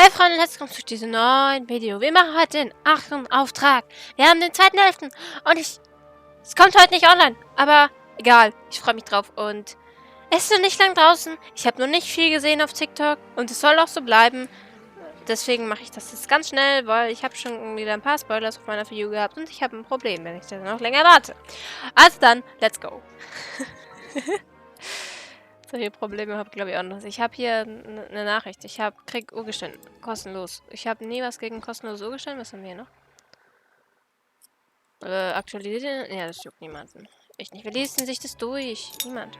Hey Freunde, herzlich willkommen zu diesem neuen Video. Wir machen heute den 8. Auftrag. Wir haben den 2.11. und es kommt heute nicht online. Aber egal, ich freue mich drauf. Und es ist noch nicht lang draußen. Ich habe noch nicht viel gesehen auf TikTok und es soll auch so bleiben. Deswegen mache ich das jetzt ganz schnell, weil ich habe schon wieder ein paar Spoilers auf meiner Video gehabt und ich habe ein Problem, wenn ich dann noch länger warte. Also dann, let's go. Solche Probleme habe ich, glaube ich, auch noch. Ich habe hier eine Nachricht. Krieg Urgestein. Kostenlos. Ich habe nie was gegen kostenloses Urgestein. Was haben wir hier noch? Aktualisieren? Ja, das juckt niemanden. Echt nicht. Wir lesen sich das durch. Niemand.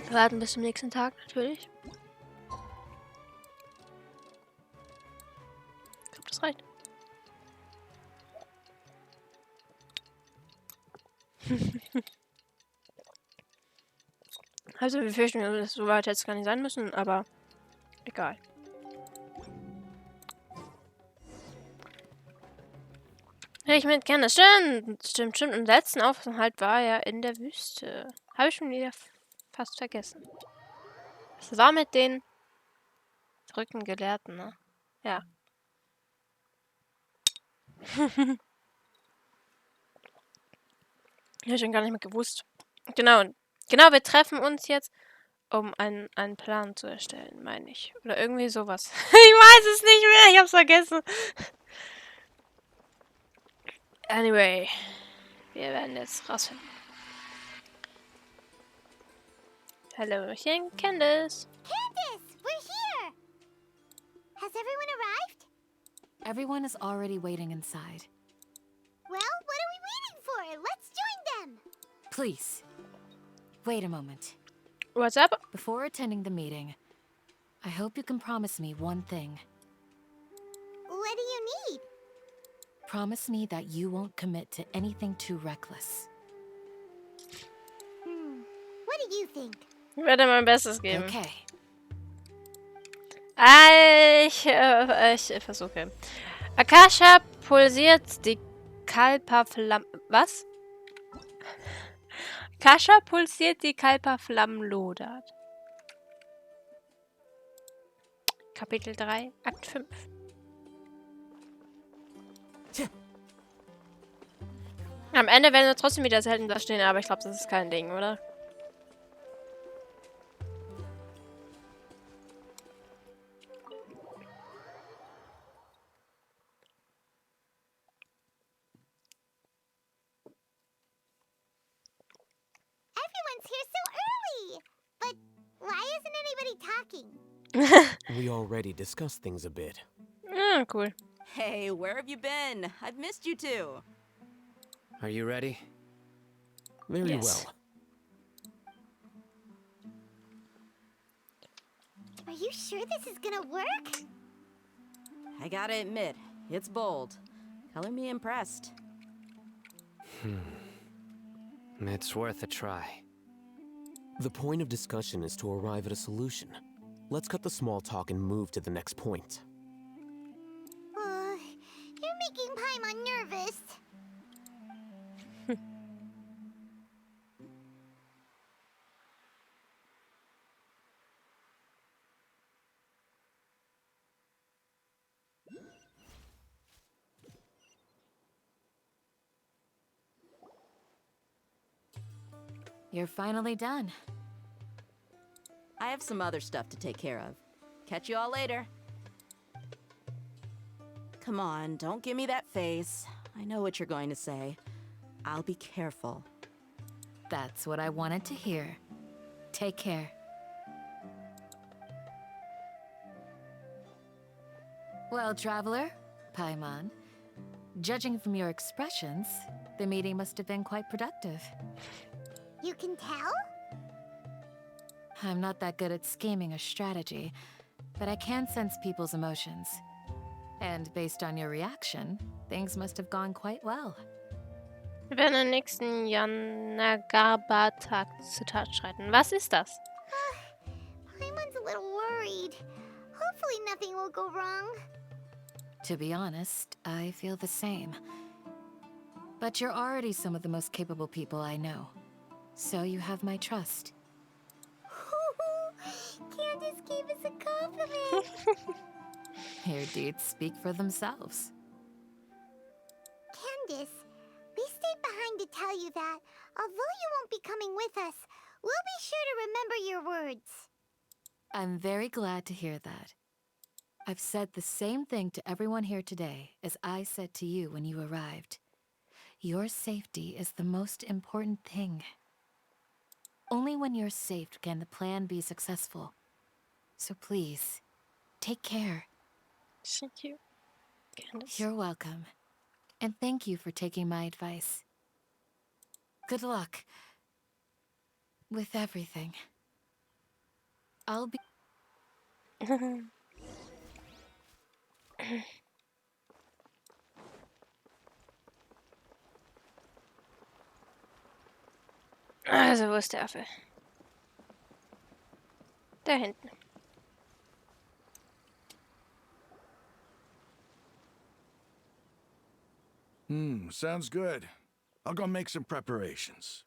Warten bis zum nächsten Tag, natürlich. Ich glaube, das reicht. Also, wir fürchten, dass es so weit jetzt gar nicht sein müssen, aber egal. Ja, ich meine, gerne. Stimmt. Im letzten Aufenthalt war er in der Wüste. Habe ich schon wieder fast vergessen. Es war mit den verrückten Gelehrten, ne? Ja. Ich habe schon gar nicht mehr gewusst. Genau, wir treffen uns jetzt, um einen Plan zu erstellen, meine ich. Oder irgendwie sowas. Ich weiß es nicht mehr, ich hab's vergessen. Anyway, wir werden jetzt rausfinden. Hallöchen, Candice. Candice, we're here! Has everyone arrived? Everyone is already waiting inside. Well, what are we waiting for? Let's join them! Please, wait a moment. What's up? Before attending the meeting, I hope you can promise me one thing. What do you need? Promise me that you won't commit to anything too reckless. What do you think? Ich werde mein Bestes geben. Okay. Ich versuche. Akasha pulsiert die Kalpa Flamme. Was? Akasha pulsiert die Kalpa Flamme lodert. Kapitel 3, Akt 5. Am Ende werden wir trotzdem wieder selten da stehen, aber ich glaube, das ist kein Ding, oder? Everyone's here so early! But why isn't anybody talking? We already discussed things a bit. Ah, cool. Hey, where have you been? I've missed you too. Are you ready? Very Yes. well. Are you sure this is gonna work? I gotta admit, it's bold. Color me impressed. It's worth a try. The point of discussion is to arrive at a solution. Let's cut the small talk and move to the next point. You're making Paimon nervous. You're finally done. I have some other stuff to take care of. Catch you all later. Come on, don't give me that face. I know what you're going to say. I'll be careful. That's what I wanted to hear. Take care. Well, traveler, Paimon, judging from your expressions, the meeting must have been quite productive. You can tell? I'm not that good at scheming or strategy, but I can sense people's emotions. And based on your reaction, things must have gone quite well. Wir werden am nächsten Yanagaba-Tag zur Tat schreiten. Was ist das? Paimon's a little worried. Hopefully nothing will go wrong. To be honest, I feel the same. But you're already some of the most capable people I know. So you have my trust. Candace gave us a compliment. Your deeds speak for themselves. Candace, we stayed behind to tell you that, although you won't be coming with us, we'll be sure to remember your words. I'm very glad to hear that. I've said the same thing to everyone here today as I said to you when you arrived. Your safety is the most important thing. Only when you're safe can the plan be successful. So please, take care. Thank you, Candace. You're welcome. And thank you for taking my advice. Good luck. With everything. I'll be... Also, wo ist der Affe? Da hinten. Sounds good. I'll go make some preparations.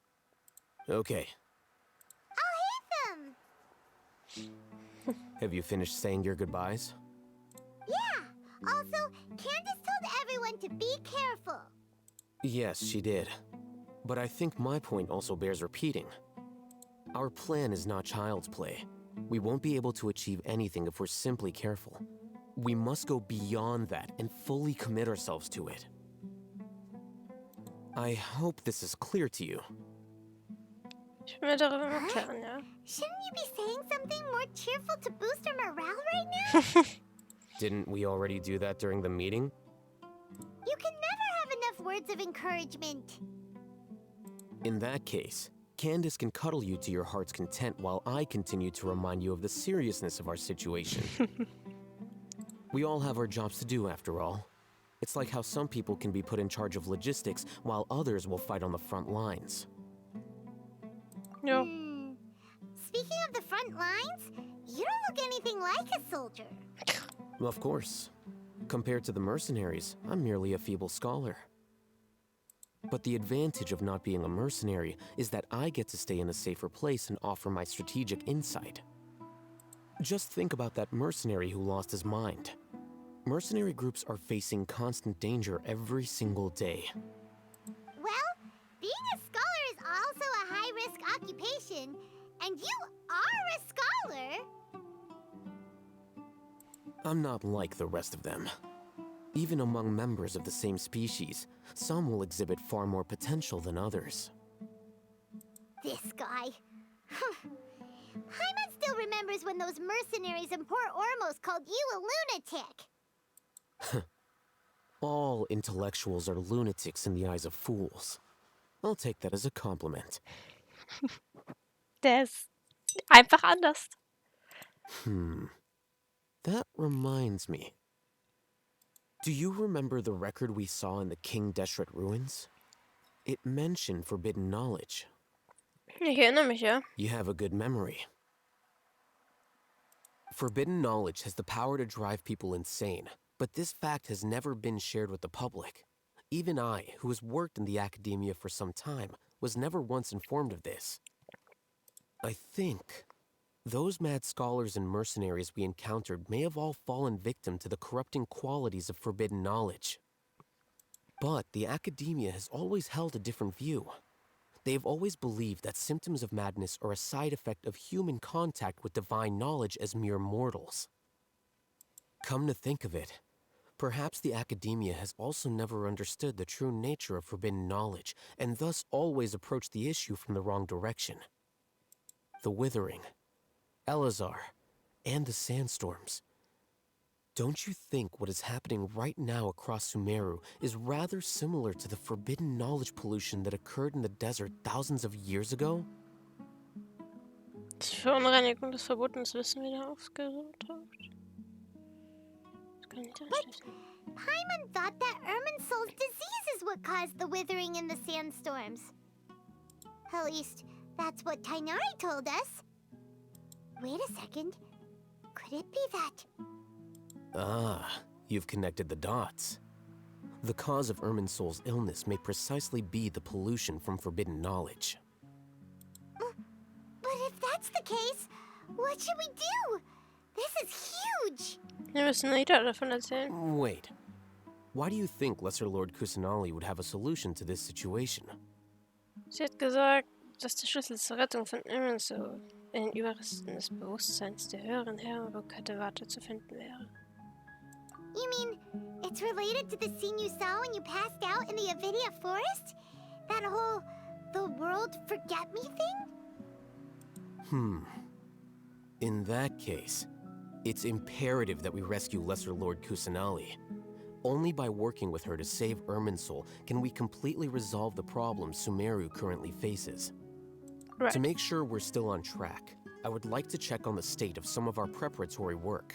Okay. I'll hate them. Have you finished saying your goodbyes? Yeah. Also, Candace told everyone to be careful. Yes, she did. But I think my point also bears repeating. Our plan is not child's play. We won't be able to achieve anything if we're simply careful. We must go beyond that and fully commit ourselves to it. I hope this is clear to you. Ich bin mir darüber im Klaren, ja. Shouldn't you be saying something more cheerful to boost our morale right now? Didn't we already do that during the meeting? You can never have enough words of encouragement. In that case, Candace can cuddle you to your heart's content while I continue to remind you of the seriousness of our situation. We all have our jobs to do, after all. It's like how some people can be put in charge of logistics while others will fight on the front lines. Ja. Speaking of the front lines, you don't look anything like a soldier. Of course. Compared to the mercenaries, I'm merely a feeble scholar. But the advantage of not being a mercenary is that I get to stay in a safer place and offer my strategic insight. Just think about that mercenary who lost his mind. Mercenary groups are facing constant danger every single day. Well, being a scholar is also a high-risk occupation, and you are a scholar. I'm not like the rest of them. Even among members of the same species, some will exhibit far more potential than others. This guy. Hyman still remembers when those mercenaries in Port Ormos called you a lunatic. All intellectuals are lunatics in the eyes of fools. I'll take that as a compliment. Der ist einfach anders. That reminds me. Do you remember the record we saw in the King Deshret ruins? It mentioned forbidden knowledge. Ich erinnere mich, ja. You have a good memory. Forbidden knowledge has the power to drive people insane, but this fact has never been shared with the public. Even I, who has worked in the academia for some time, was never once informed of this. I think those mad scholars and mercenaries we encountered may have all fallen victim to the corrupting qualities of forbidden knowledge. But the academia has always held a different view. They have always believed that symptoms of madness are a side effect of human contact with divine knowledge as mere mortals. Come to think of it, perhaps the academia has also never understood the true nature of forbidden knowledge, and thus always approached the issue from the wrong direction. The Withering, Elazar, and the sandstorms. Don't you think what is happening right now across Sumeru is rather similar to the forbidden knowledge pollution that occurred in the desert thousands of years ago? Die Verunreinigung des verbotenen Wissens wieder aufgetaucht. Das kann ich nicht anschließen. Paimon thought that Irminsul's disease is what caused the withering in the sandstorms. At least, that's what Tainari told us. Wait a second. Could it be that? Ah, you've connected the dots. The cause of Irminsul's illness may precisely be the pollution from forbidden knowledge. But if that's the case, what should we do? This is huge! Wir müssen Rita davon erzählen. Wait. Why do you think Lesser Lord Kusanali would have a solution to this situation? Sie hat gesagt, dass der Schlüssel zur Rettung von Irminsul in den Überresten des Bewusstseins der höheren Herrenburg-Kette weiterzufinden wäre. You mean, it's related to the scene you saw when you passed out in the Avidia forest? That whole, the world forget me thing? In that case, it's imperative that we rescue Lesser Lord Kusanali. Only by working with her to save Irminsul can we completely resolve the problems Sumeru currently faces. Right. To make sure we're still on track, I would like to check on the state of some of our preparatory work.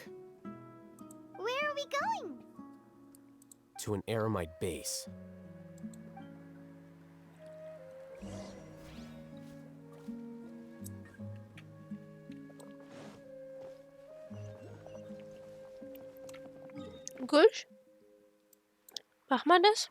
Where are we going? To an Eremite base. Gut. Mach mal das.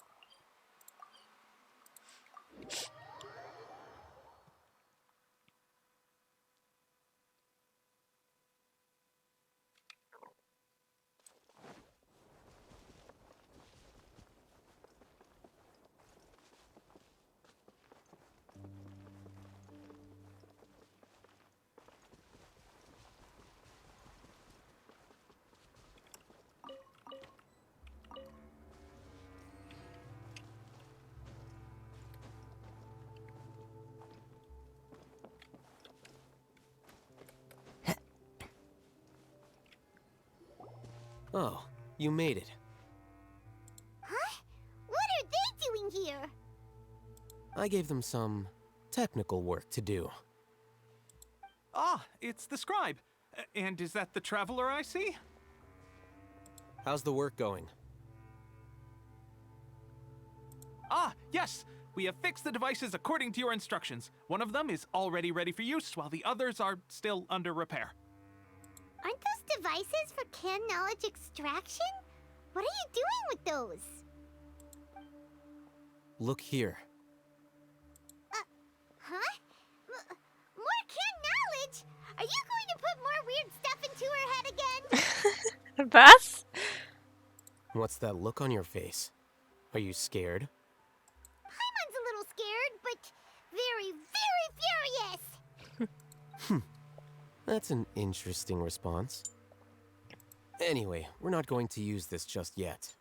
Oh, you made it. Huh? What are they doing here? I gave them some technical work to do. Ah, it's the scribe. And is that the traveler I see? How's the work going? Ah, yes! We have fixed the devices according to your instructions. One of them is already ready for use, while the others are still under repair. Aren't those devices for can knowledge extraction? What are you doing with those? Look here. Huh? More can knowledge? Are you going to put more weird stuff into her head again? Was? What's that look on your face? Are you scared? Paimon's a little scared, but very, very furious. That's an interesting response. Anyway, we're not going to use this just yet.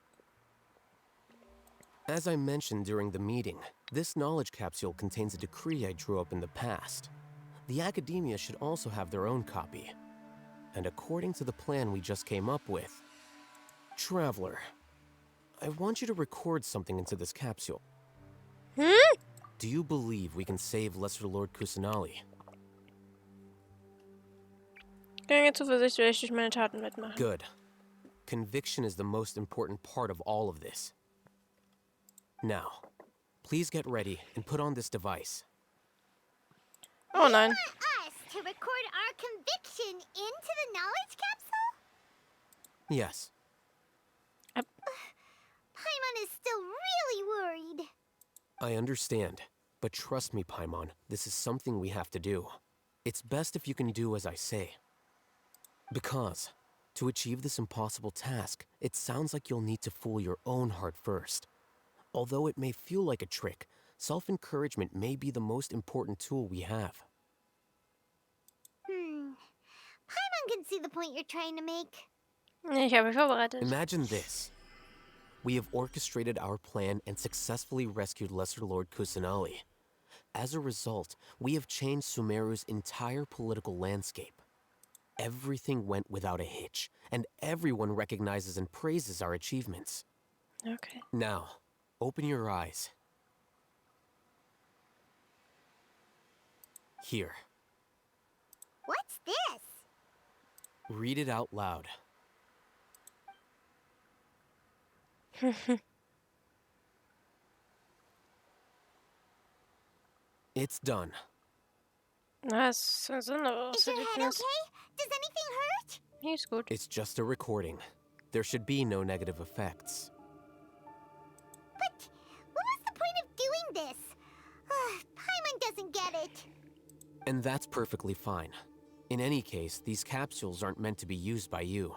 As I mentioned during the meeting, this knowledge capsule contains a decree I drew up in the past. The academia should also have their own copy. And according to the plan we just came up with, Traveler, I want you to record something into this capsule. Do you believe we can save Lesser Lord Kusanali? Keine Zuversicht, werde ich durch meine Taten wettmachen. Good. Conviction is the most important part of all of this. Now, please get ready and put on this device. Oh nein. You want us to record our conviction into the knowledge capsule? Yes. Paimon is still really worried. I understand, but trust me, Paimon, this is something we have to do. It's best if you can do as I say. Because, to achieve this impossible task, it sounds like you'll need to fool your own heart first. Although it may feel like a trick, self-encouragement may be the most important tool we have. Paimon can see the point you're trying to make. Ich habe mich vorbereitet. Imagine this. We have orchestrated our plan and successfully rescued Lesser Lord Kusanali. As a result, we have changed Sumeru's entire political landscape. Everything went without a hitch, and everyone recognizes and praises our achievements. Okay. Now, open your eyes. Here, What's this? read it out loud. It's done. Was? Was denn los? Is your head okay? Does anything hurt? Hier ist gut. It's just a recording. There should be no negative effects. it. And that's perfectly fine. In any case, these capsules aren't meant to be used by you.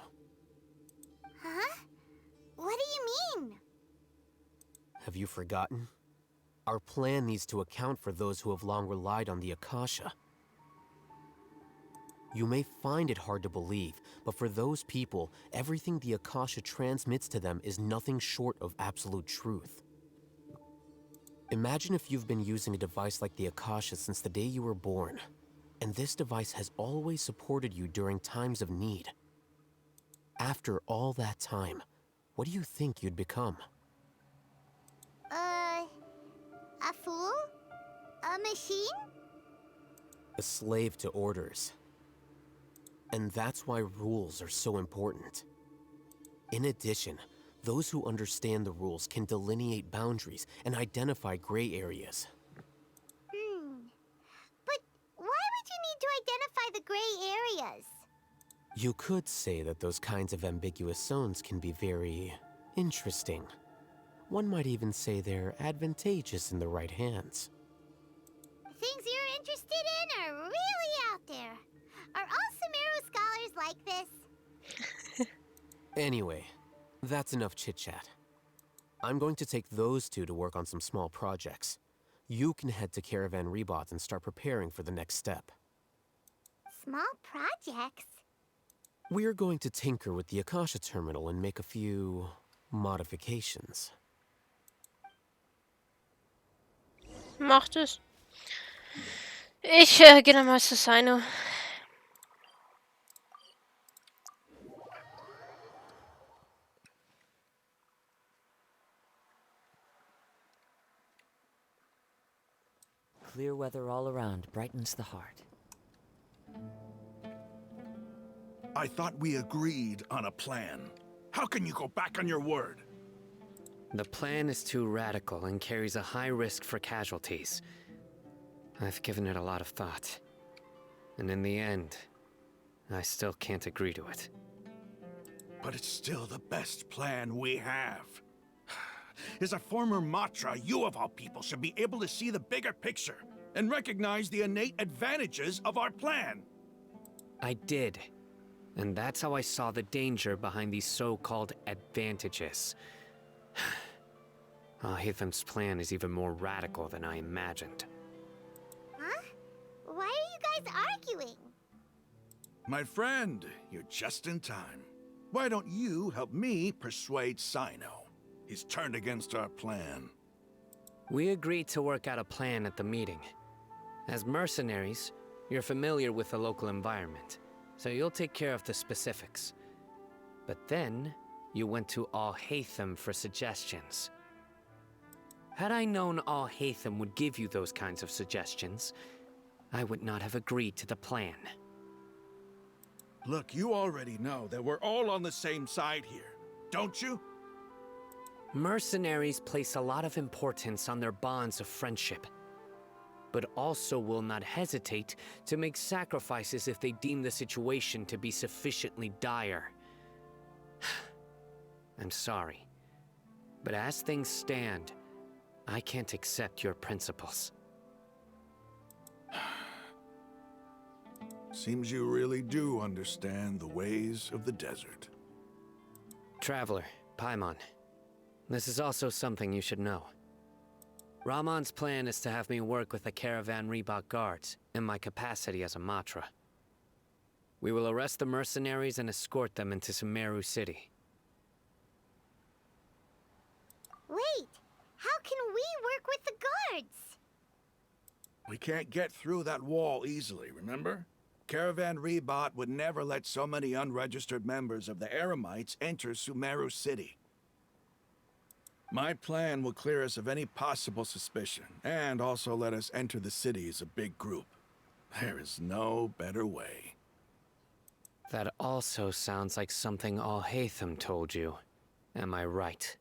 Huh? What do you mean? Have you forgotten? Our plan needs to account for those who have long relied on the Akasha. You may find it hard to believe, but for those people, everything the Akasha transmits to them is nothing short of absolute truth. Imagine if you've been using a device like the Akasha since the day you were born, and this device has always supported you during times of need. After all that time, what do you think you'd become? A fool? A machine? A slave to orders. And that's why rules are so important. In addition, those who understand the rules can delineate boundaries and identify gray areas. But why would you need to identify the gray areas? You could say that those kinds of ambiguous zones can be very interesting. One might even say they're advantageous in the right hands. Things you're interested in are really out there. Are all Sumeru scholars like this? Anyway, that's enough chit-chat. I'm going to take those two to work on some small projects. You can head to Caravan Rebot and start preparing for the next step. Small projects? We're going to tinker with the Akasha terminal and make a few modifications. Macht es. Ich gehe dann mal zu Sino. Clear weather all around brightens the heart. I thought we agreed on a plan. How can you go back on your word? The plan is too radical and carries a high risk for casualties. I've given it a lot of thought. And in the end, I still can't agree to it. But it's still the best plan we have. As a former Matra, you of all people should be able to see the bigger picture and recognize the innate advantages of our plan. I did. And that's how I saw the danger behind these so-called advantages. Hitham's plan is even more radical than I imagined. Huh? Why are you guys arguing? My friend, you're just in time. Why don't you help me persuade Sino? He's turned against our plan. We agreed to work out a plan at the meeting. As mercenaries, you're familiar with the local environment, so you'll take care of the specifics. But then, you went to Al-Haytham for suggestions. Had I known Al-Haytham would give you those kinds of suggestions, I would not have agreed to the plan. Look, you already know that we're all on the same side here, don't you? Mercenaries place a lot of importance on their bonds of friendship, but also will not hesitate to make sacrifices if they deem the situation to be sufficiently dire. I'm sorry, but as things stand, I can't accept your principles. Seems you really do understand the ways of the desert. Traveler, Paimon, this is also something you should know. Ramon's plan is to have me work with the Caravan Rebot guards in my capacity as a Matra. We will arrest the mercenaries and escort them into Sumeru City. Wait, how can we work with the guards? We can't get through that wall easily, remember? Caravan Rebot would never let so many unregistered members of the Eremites enter Sumeru City. My plan will clear us of any possible suspicion, and also let us enter the city as a big group. There is no better way. That also sounds like something Al-Haytham told you. Am I right?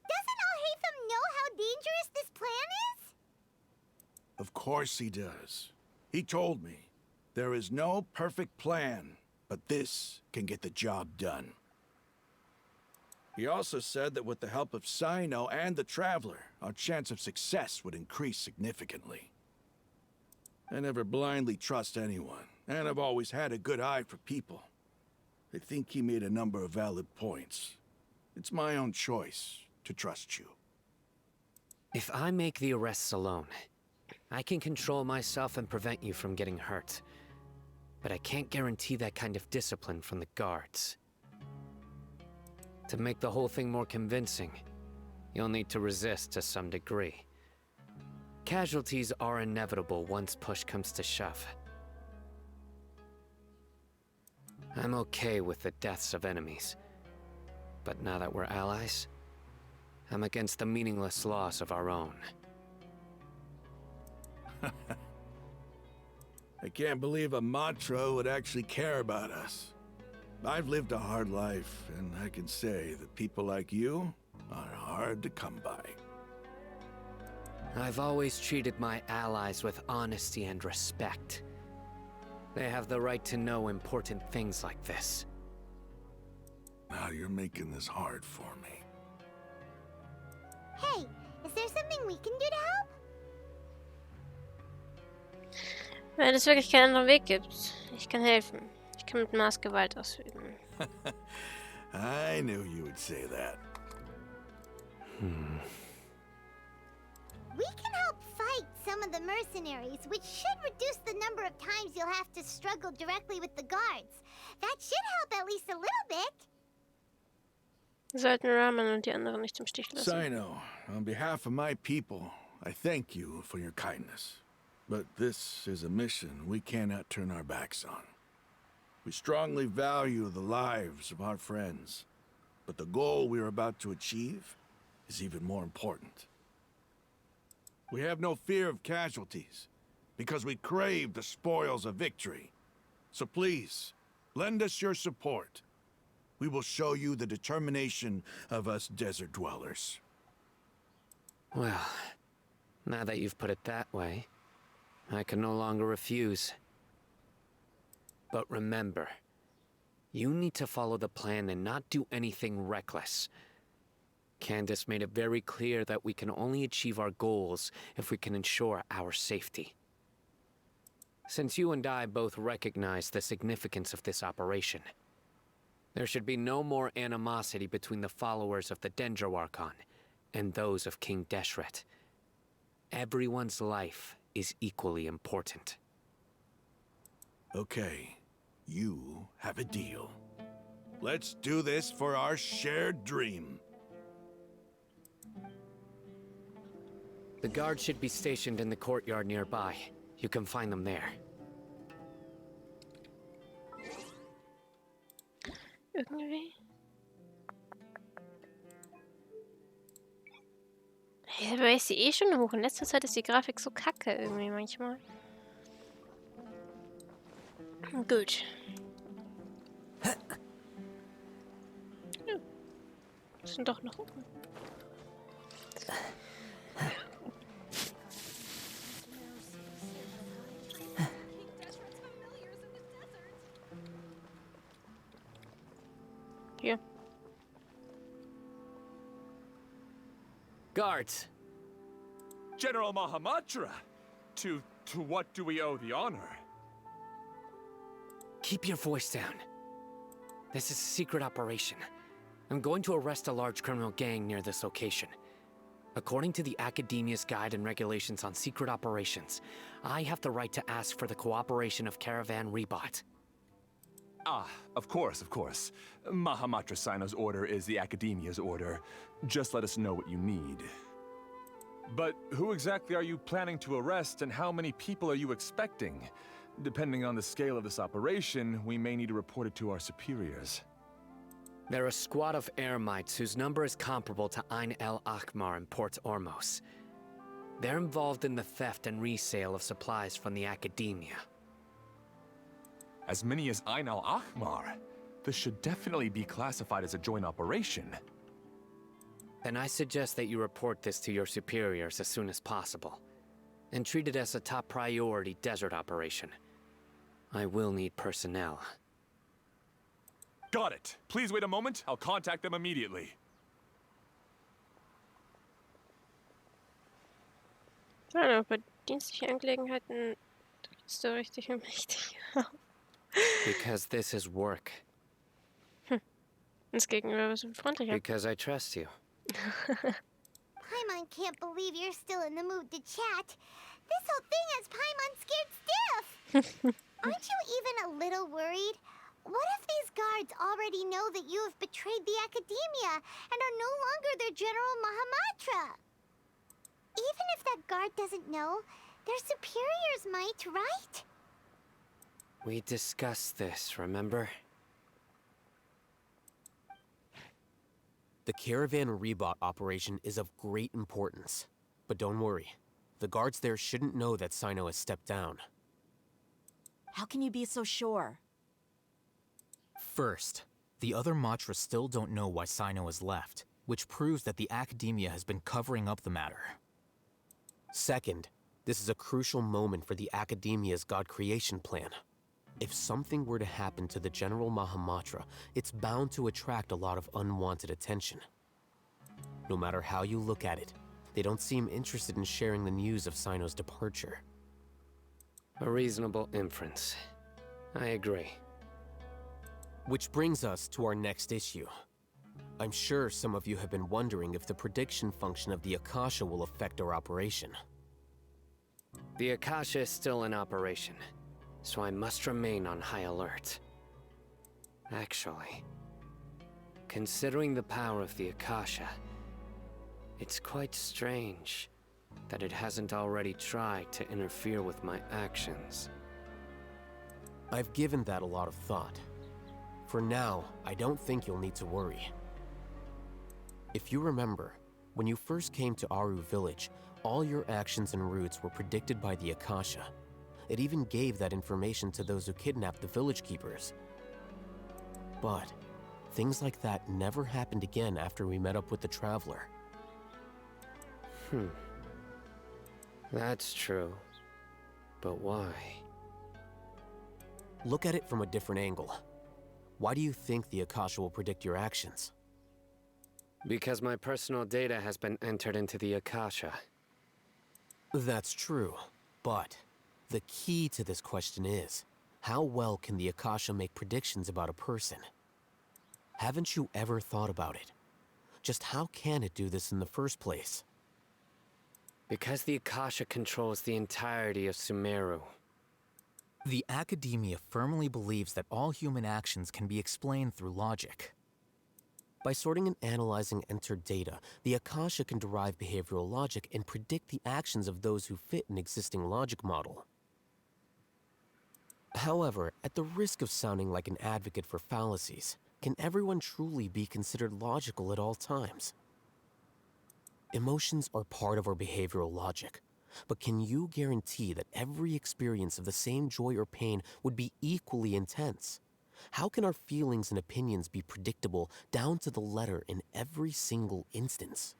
Doesn't Al-Haytham know how dangerous this plan is? Of course he does. He told me, there is no perfect plan, but this can get the job done. He also said that with the help of Sino and the Traveler, our chance of success would increase significantly. I never blindly trust anyone, and I've always had a good eye for people. I think he made a number of valid points. It's my own choice to trust you. If I make the arrests alone, I can control myself and prevent you from getting hurt. But I can't guarantee that kind of discipline from the guards. To make the whole thing more convincing, you'll need to resist to some degree. Casualties are inevitable once push comes to shove. I'm okay with the deaths of enemies. But now that we're allies, I'm against the meaningless loss of our own. I can't believe a mantra would actually care about us. I've lived a hard life, and I can say that people like you are hard to come by. I've always treated my allies with honesty and respect. They have the right to know important things like this. Now you're making this hard for me. Hey, is there something we can do to help? Wenn es wirklich keinen anderen Weg gibt, ich kann helfen. Ich kann mit Maß Gewalt ausüben. I knew you would say that. We can help fight some of the mercenaries, which should reduce the number of times you'll have to struggle directly with the guards. That should help at least a little bit. Wir sollten Ramen und die anderen nicht im Stich lassen. Sino, on behalf of my people, I thank you for your kindness. But this is a mission we cannot turn our backs on. We strongly value the lives of our friends, but the goal we are about to achieve is even more important. We have no fear of casualties, because we crave the spoils of victory. So please, lend us your support. We will show you the determination of us desert dwellers. Well, now that you've put it that way, I can no longer refuse. But remember, you need to follow the plan and not do anything reckless. Candace made it very clear that we can only achieve our goals if we can ensure our safety. Since you and I both recognize the significance of this operation, there should be no more animosity between the followers of the Dendro Archon and those of King Deshret. Everyone's life is equally important. Okay, you have a deal. Let's do this for our shared dream. The guards should be stationed in the courtyard nearby. You can find them there. Irgendwie. Ja, aber ist sie eh schon hoch. In letzter Zeit ist die Grafik so kacke irgendwie manchmal. Gut. Ja. Sind doch noch oben. Hier. Guards! General Mahamatra! To what do we owe the honor? Keep your voice down. This is a secret operation. I'm going to arrest a large criminal gang near this location. According to the Academia's Guide and Regulations on Secret Operations, I have the right to ask for the cooperation of Caravan Rebot. Ah, of course, of course. Mahamatra Sino's order is the Academia's order. Just let us know what you need. But who exactly are you planning to arrest, and how many people are you expecting? Depending on the scale of this operation, we may need to report it to our superiors. They're a squad of eremites whose number is comparable to Ain el Akmar in Port Ormos. They're involved in the theft and resale of supplies from the Academia. As many as Ain al Akmar? This should definitely be classified as a joint operation. Then I suggest that you report this to your superiors as soon as possible, and treat it as a top priority desert operation. I will need personnel. Got it. Please wait a moment. I'll contact them immediately. Ja, bei dienstlichen Angelegenheiten Bist du richtig und mächtig? Because this is work. Das Gegenüber ist freundlicher. Because I trust you. Paimon can't believe you're still in the mood to chat. This whole thing has Paimon scared stiff. Aren't you even a little worried? What if these guards already know that you have betrayed the Academia and are no longer their General Mahamatra? Even if that guard doesn't know, their superiors might, right? We discussed this, remember? The Caravan Rebot operation is of great importance. But don't worry, the guards there shouldn't know that Sino has stepped down. How can you be so sure? First, the other Matra still don't know why Sino has left, which proves that the Academia has been covering up the matter. Second, this is a crucial moment for the Academia's God creation plan. If something were to happen to the General Mahamatra, it's bound to attract a lot of unwanted attention. No matter how you look at it, they don't seem interested in sharing the news of Sino's departure. A reasonable inference. I agree. Which brings us to our next issue. I'm sure some of you have been wondering if the prediction function of the Akasha will affect our operation. The Akasha is still in operation, so I must remain on high alert. Actually, considering the power of the Akasha, it's quite strange that it hasn't already tried to interfere with my actions. I've given that a lot of thought. For now, I don't think you'll need to worry. If you remember, when you first came to Aru Village, all your actions and routes were predicted by the Akasha. It even gave that information to those who kidnapped the village keepers. But things like that never happened again after we met up with the Traveler. That's true. But why? Look at it from a different angle. Why do you think the Akasha will predict your actions? Because my personal data has been entered into the Akasha. That's true, but the key to this question is, how well can the Akasha make predictions about a person? Haven't you ever thought about it? Just how can it do this in the first place? Because the Akasha controls the entirety of Sumeru. The Academia firmly believes that all human actions can be explained through logic. By sorting and analyzing entered data, the Akasha can derive behavioral logic and predict the actions of those who fit an existing logic model. However, at the risk of sounding like an advocate for fallacies, can everyone truly be considered logical at all times? Emotions are part of our behavioral logic, but can you guarantee that every experience of the same joy or pain would be equally intense? How can our feelings and opinions be predictable down to the letter in every single instance?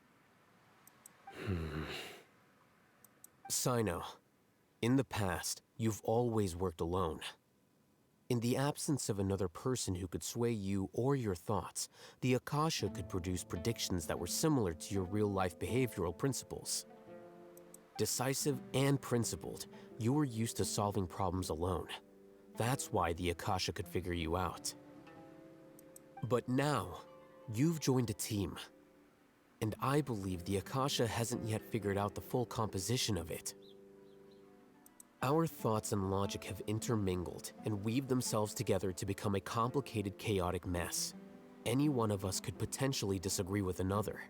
Sino, in the past, you've always worked alone. In the absence of another person who could sway you or your thoughts, the Akasha could produce predictions that were similar to your real-life behavioral principles. Decisive and principled, you were used to solving problems alone. That's why the Akasha could figure you out. But now, you've joined a team. And I believe the Akasha hasn't yet figured out the full composition of it. Our thoughts and logic have intermingled and weaved themselves together to become a complicated, chaotic mess. Any one of us could potentially disagree with another.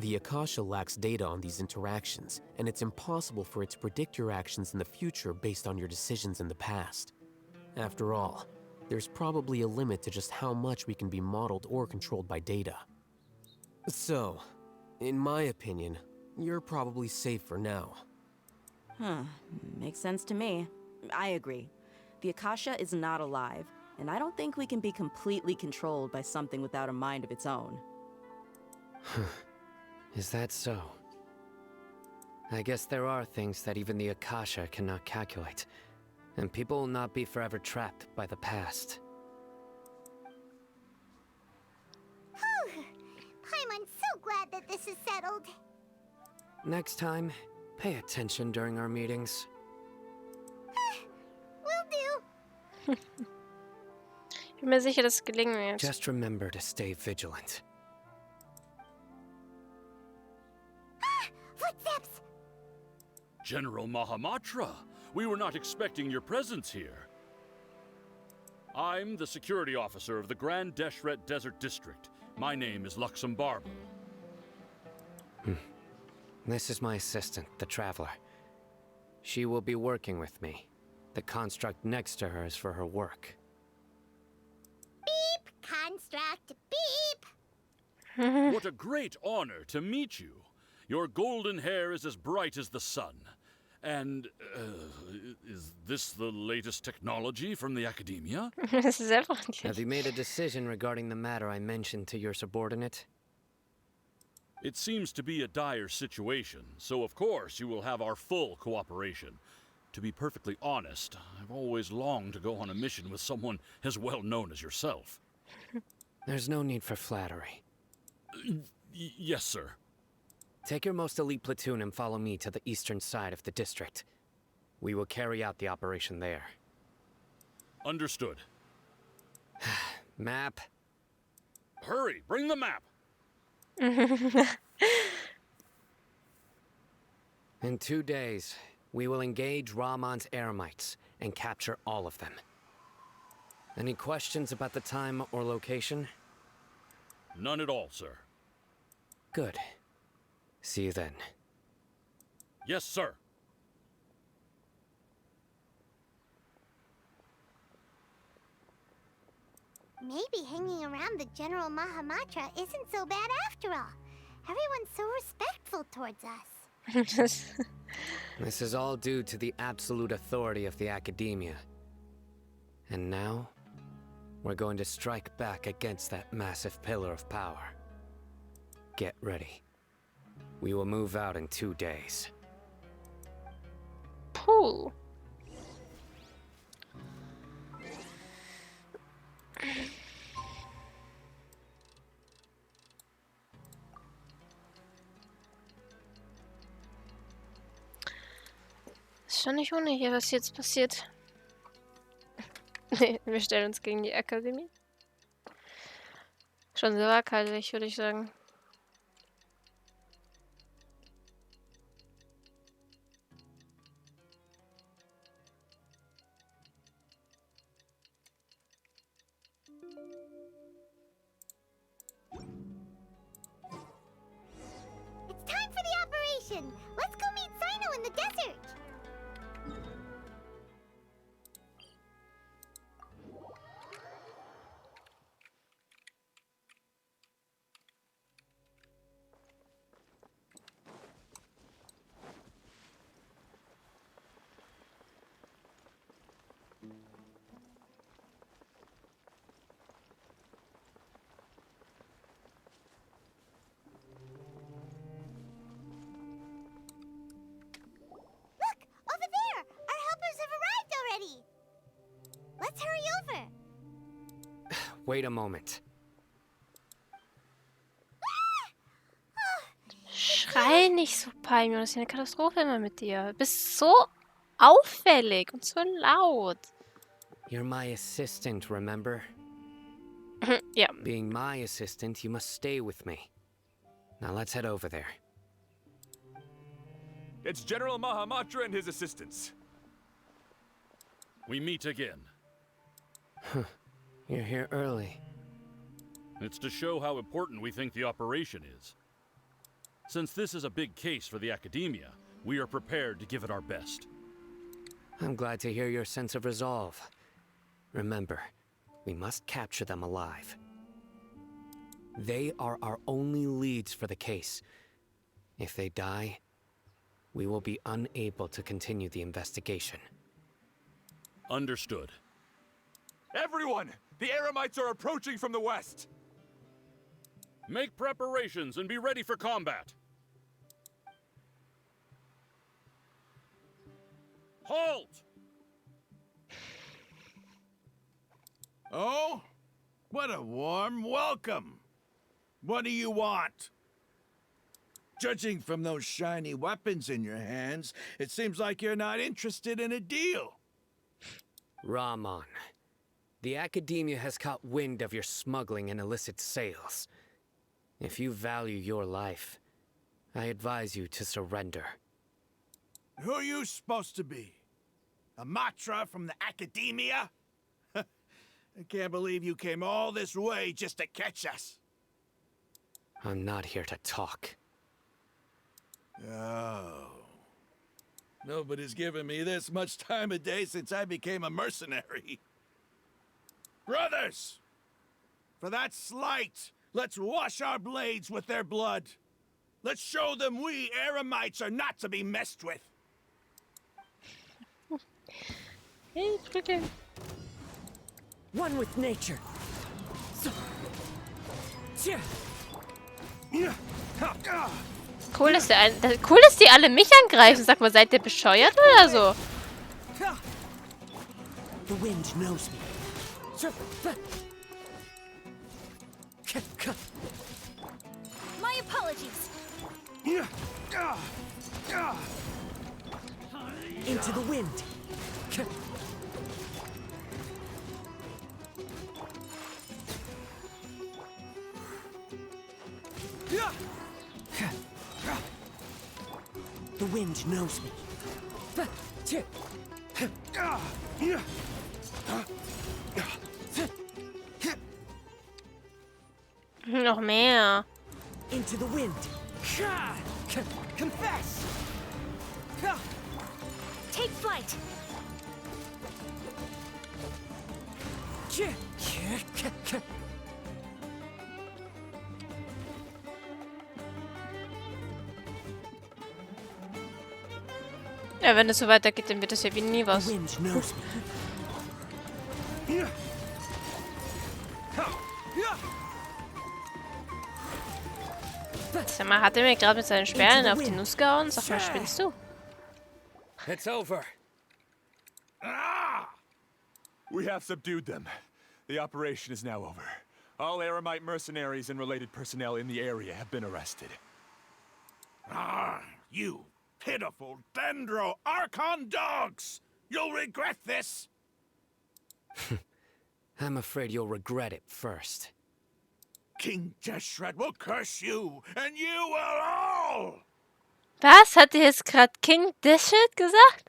The Akasha lacks data on these interactions, and it's impossible for it to predict your actions in the future based on your decisions in the past. After all, there's probably a limit to just how much we can be modeled or controlled by data. So, in my opinion, you're probably safe for now. Makes sense to me. I agree. The Akasha is not alive, and I don't think we can be completely controlled by something without a mind of its own. Is that so? I guess there are things that even the Akasha cannot calculate, and people will not be forever trapped by the past. Whew! Paimon's so glad that this is settled. Next time, pay attention during our meetings. Ich bin mir sicher, dass es gelingen wird. Just remember to stay vigilant. Footsteps! General Mahamatra, we were not expecting your presence here. I'm the security officer of the Grand Deshret Desert District. My name is Luxembarbo. This is my assistant, the Traveler. She will be working with me. The construct next to her is for her work. Beep! Construct, beep! What a great honor to meet you. Your golden hair is as bright as the sun. And, is this the latest technology from the Academia? Das ist sehr freundlich. Have you made a decision regarding the matter I mentioned to your subordinate? It seems to be a dire situation, so of course you will have our full cooperation. To be perfectly honest, I've always longed to go on a mission with someone as well known as yourself. There's no need for flattery. Yes, sir. Take your most elite platoon and follow me to the eastern side of the district. We will carry out the operation there. Understood. Map. Hurry, bring the map! In 2 days, we will engage Rahman's Eremites and capture all of them. Any questions about the time or location? None at all, sir. Good. See you then. Yes, sir. Maybe hanging around the General Mahamatra isn't so bad after all. Everyone's so respectful towards us. This is all due to the absolute authority of the Academia. And now, we're going to strike back against that massive pillar of power. Get ready. We will move out in 2 days. Puh. Ist schon nicht ohne hier, was jetzt passiert. Nee, wir stellen uns gegen die Akademie. Schon sehr waghalsig, würde ich sagen. It's time for the operation! Let's go meet Sino in the desert! Look! Over there! Our helpers have arrived already! Let's hurry over! Wait a moment. Schrei nicht so, Palmio. Das ist ja eine Katastrophe immer mit dir. Du bist so auffällig und so laut. You're my assistant, remember? Ja. Being my assistant, you must stay with me. Now let's head over there. It's General Mahamatra and his assistants. We meet again. You're here early. It's to show how important we think the operation is. Since this is a big case for the Academia, we are prepared to give it our best. I'm glad to hear your sense of resolve. Remember, we must capture them alive. They are our only leads for the case. If they die, we will be unable to continue the investigation. Understood. Everyone! The Eremites are approaching from the west! Make preparations and be ready for combat. Halt! Oh? What a warm welcome. What do you want? Judging from those shiny weapons in your hands, it seems like you're not interested in a deal. Rahman, the Academia has caught wind of your smuggling and illicit sales. If you value your life, I advise you to surrender. Who are you supposed to be? A Matra from the Academia? I can't believe you came all this way just to catch us. I'm not here to talk. Oh. Nobody's given me this much time of day since I became a mercenary. Brothers! For that slight, let's wash our blades with their blood. Let's show them we Eremites are not to be messed with. Hey, Brücke. One with nature. Cool, dass die alle mich angreifen. Sag mal, seid ihr bescheuert oder so? The wind knows me. My apologies. Into the wind. The wind knows me. Noch mehr. Into the wind. Confess. Take flight. Ja, wenn es so weitergeht, dann wird das ja wie nie was. The wind knows me. Sag mal, hat er mir gerade mit seinen Sperren auf die Nuss gehauen? Sag mal, spinnst du? It's over. We have subdued them. The operation is now over. All Eremite mercenaries and related personnel in the area have been arrested. Ah, you pitiful Dendro Archon dogs! You'll regret this! I'm afraid you'll regret it first. King Deshret will curse you, and you will all! Was? Hat ihr jetzt gerade King Deshret gesagt?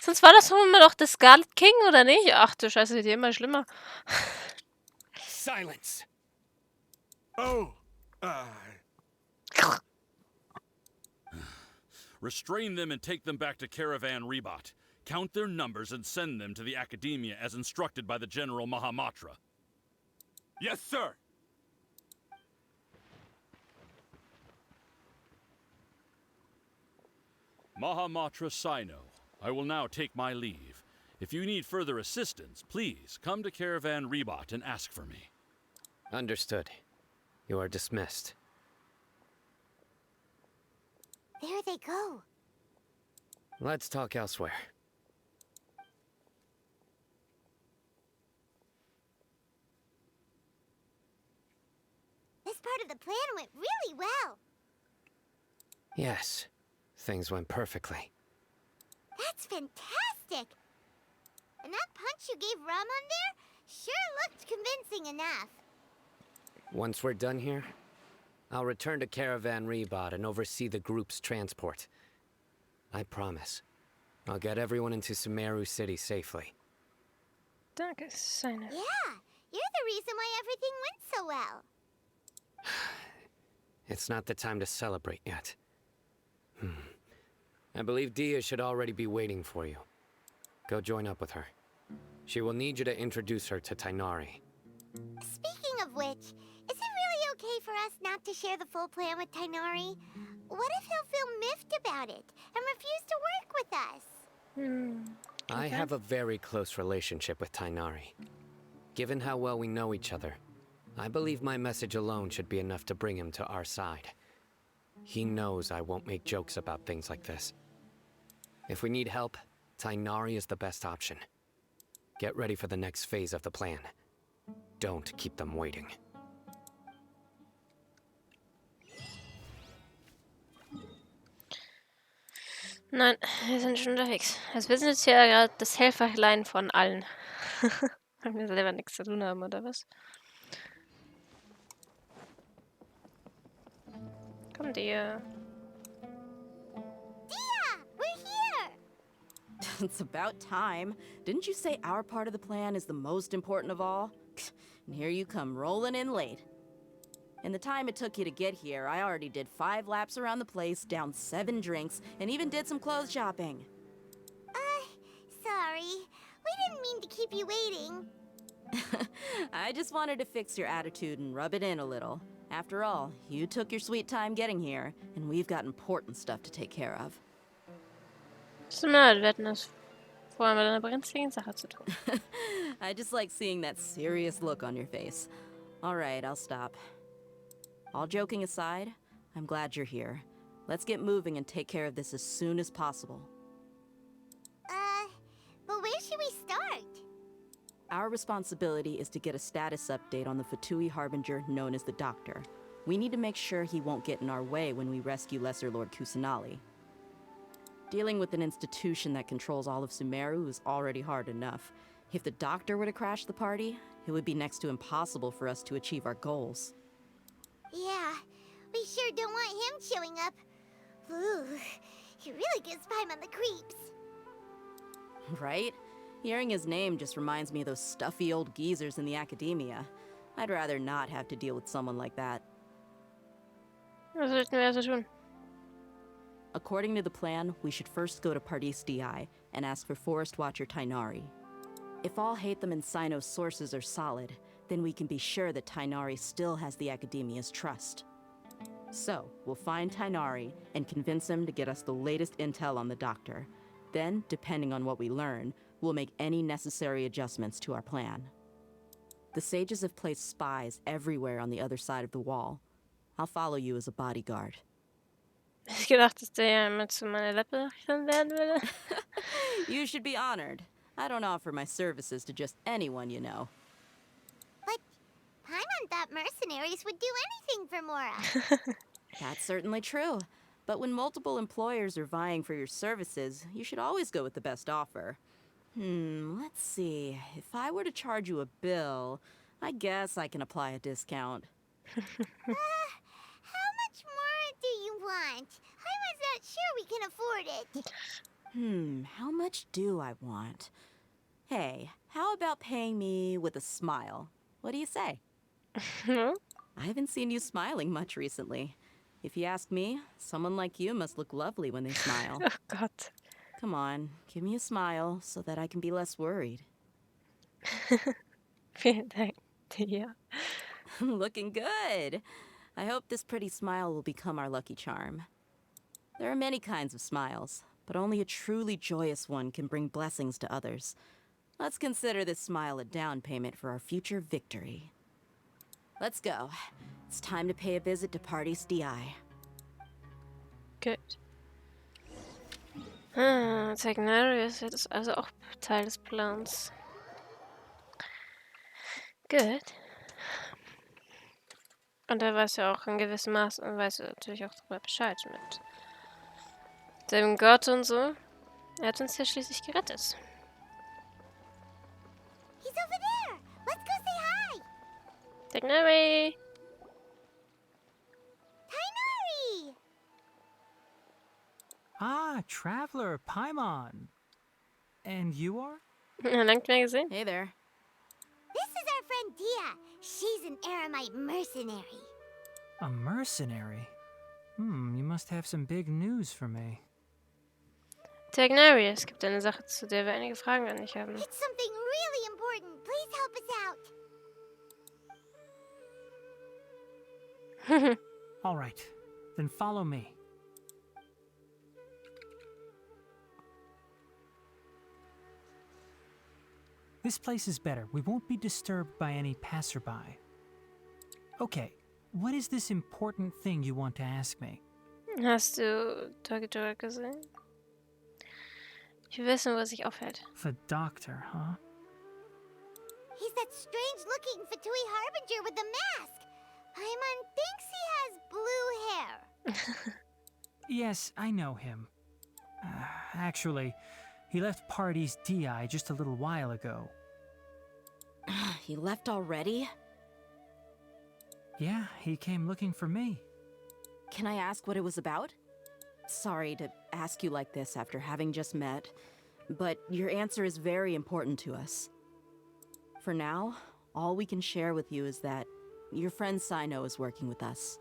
Sonst war das immer doch der Scarlet King, oder nicht? Ach du Scheiße, wird immer schlimmer. Silence! Oh, Restrain them and take them back to Caravan Rebot. Count their numbers and send them to the Academia as instructed by the General Mahamatra. Yes, sir! Mahamatra Sino, I will now take my leave. If you need further assistance, please come to Caravan Rebot and ask for me. Understood. You are dismissed. There they go. Let's talk elsewhere. This part of the plan went really well. Yes, things went perfectly. That's fantastic. And that punch you gave Ramon there sure looked convincing enough. Once we're done here, I'll return to Caravan Rebot and oversee the group's transport. I promise. I'll get everyone into Sumeru City safely. Danke, Seine. Yeah, you're the reason why everything went so well. It's not the time to celebrate yet. I believe Dia should already be waiting for you. Go join up with her. She will need you to introduce her to Tainari. Speaking of which, is it really okay for us not to share the full plan with Tainari? What if he'll feel miffed about it and refuse to work with us? I have a very close relationship with Tainari. Given how well we know each other, I believe my message alone should be enough to bring him to our side. He knows I won't make jokes about things like this. If we need help, Tainari is the best option. Get ready for the next phase of the plan. Don't keep them waiting. Nein, wir sind schon unterwegs. Also wir sind jetzt hier gerade das Helferlein von allen. Wenn wir selber nichts zu tun haben, oder was? Komm dir. We're here! It's about time. Didn't you say our part of the plan is the most important of all? And here you come rolling in late. In the time it took you to get here, I already did 5 laps around the place, downed 7 drinks, and even did some clothes shopping. Sorry. We didn't mean to keep you waiting. I just wanted to fix your attitude and rub it in a little. After all, you took your sweet time getting here, and we've got important stuff to take care of. Tut mir leid, wir hatten das vorher mit einer brenzligen Sache zu tun. I just like seeing that serious look on your face. All right, I'll stop. All joking aside, I'm glad you're here. Let's get moving and take care of this as soon as possible. But where should we start? Our responsibility is to get a status update on the Fatui Harbinger known as the Doctor. We need to make sure he won't get in our way when we rescue Lesser Lord Kusanali. Dealing with an institution that controls all of Sumeru is already hard enough. If the Doctor were to crash the party, it would be next to impossible for us to achieve our goals. Yeah, we sure don't want him showing up. Ooh, he really gives Paimon the creeps. Right? Hearing his name just reminds me of those stuffy old geezers in the academia. I'd rather not have to deal with someone like that. Was sollten wir also tun? According to the plan, we should first go to Pardis DI and ask for Forest Watcher Tainari. If all Hatham and Sino's sources are solid, then we can be sure that Tainari still has the Academia's trust. So, we'll find Tainari and convince him to get us the latest intel on the Doctor. Then, depending on what we learn, we'll make any necessary adjustments to our plan. The sages have placed spies everywhere on the other side of the wall. I'll follow you as a bodyguard. Ich gedacht, dass der ja immer zu meiner Leibwächterin werden würde. You should be honored. I don't offer my services to just anyone you know. But Paimon thought mercenaries would do anything for Mora. That's certainly true. But when multiple employers are vying for your services, you should always go with the best offer. Let's see. If I were to charge you a bill, I guess I can apply a discount. How much more do you want? I was not sure we can afford it. How much do I want? Hey, how about paying me with a smile? What do you say? I haven't seen you smiling much recently. If you ask me, someone like you must look lovely when they smile. Oh Gott. Come on, give me a smile so that I can be less worried. Vielen Dank dir. Looking good. I hope this pretty smile will become our lucky charm. There are many kinds of smiles, but only a truly joyous one can bring blessings to others. Let's consider this smile a down payment for our future victory. Let's go. It's time to pay a visit to Pardis DI. Gut. Tegnarius ist also auch Teil des Plans. Gut. Und er weiß ja auch in gewissem Maß und weiß natürlich auch darüber Bescheid mit dem Gott und so. Er hat uns ja schließlich gerettet. He's over there. Let's go say hi. Tegnari! Tainari! Ah, Traveler, Paimon. And you are? Lange nicht mehr gesehen. Hey there. This is our friend Dia. She's an Aramite mercenary. A mercenary? You must have some big news for me. Tegnari, es gibt eine Sache, zu der wir einige Fragen an dich haben. It's something really important. Please help us out. All right, then follow me. This place is better. We won't be disturbed by any passerby. Okay, what is this important thing you want to ask me? Hast du Togedora gesehen? Ich will wissen, wo er sich aufhält. The doctor, huh? He's that strange-looking Fatui Harbinger with the mask. Paimon thinks he has blue hair. Yes, I know him. Actually, he left Party's DI just a little while ago. He left already? Yeah, he came looking for me. Can I ask what it was about? Sorry to ask you like this after having just met, but your answer is very important to us. For now, all we can share with you is that your friend Sino is working with us.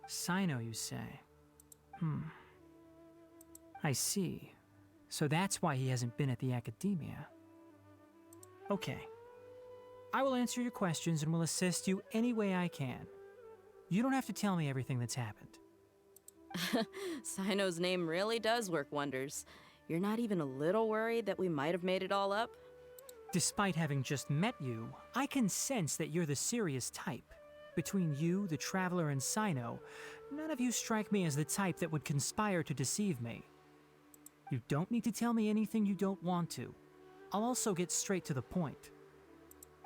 Sino, you say? I see. So that's why he hasn't been at the academia. Okay. I will answer your questions and will assist you any way I can. You don't have to tell me everything that's happened. Sino's name really does work wonders. You're not even a little worried that we might have made it all up? Despite having just met you, I can sense that you're the serious type. Between you, the Traveler, and Sino, none of you strike me as the type that would conspire to deceive me. You don't need to tell me anything you don't want to. I'll also get straight to the point.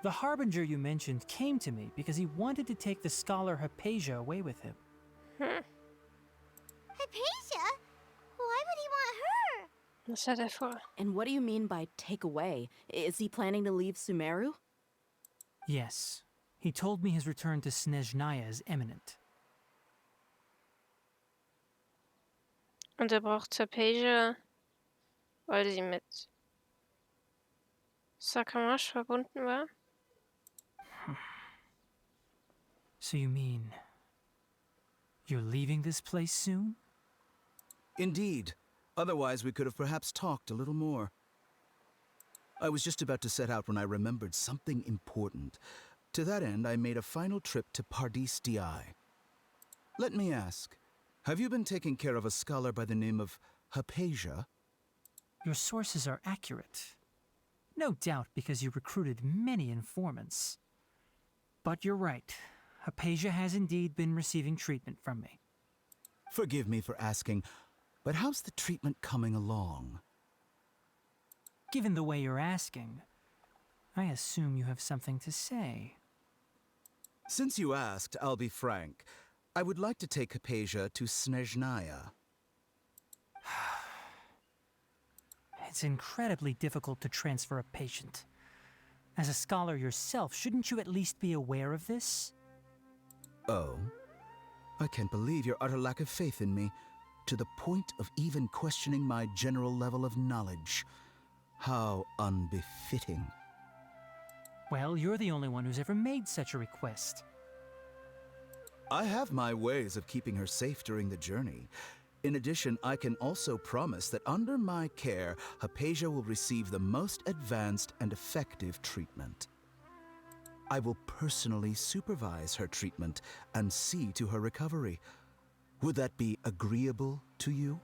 The Harbinger you mentioned came to me because he wanted to take the scholar Hypatia away with him. Hypatia? Why would he want her? Was hat er vor? And what do you mean by take away? Is he planning to leave Sumeru? Yes. He told me his return to Snezhnaya is imminent. Und braucht Hypatia, weil sie mit Sakamash verbunden war. So you mean you're leaving this place soon? Indeed. Otherwise, we could have perhaps talked a little more. I was just about to set out when I remembered something important. To that end, I made a final trip to Pardis DI. Let me ask, have you been taking care of a scholar by the name of Hypatia? Your sources are accurate. No doubt because you recruited many informants. But you're right. Hypatia has indeed been receiving treatment from me. Forgive me for asking, but how's the treatment coming along? Given the way you're asking, I assume you have something to say. Since you asked, I'll be frank. I would like to take Hypatia to Snezhnaya. It's incredibly difficult to transfer a patient. As a scholar yourself, shouldn't you at least be aware of this? Oh? I can't believe your utter lack of faith in me, to the point of even questioning my general level of knowledge. How unbefitting. Well, you're the only one who's ever made such a request. I have my ways of keeping her safe during the journey. In addition, I can also promise that under my care, Hypatia will receive the most advanced and effective treatment. I will personally supervise her treatment and see to her recovery. Would that be agreeable to you?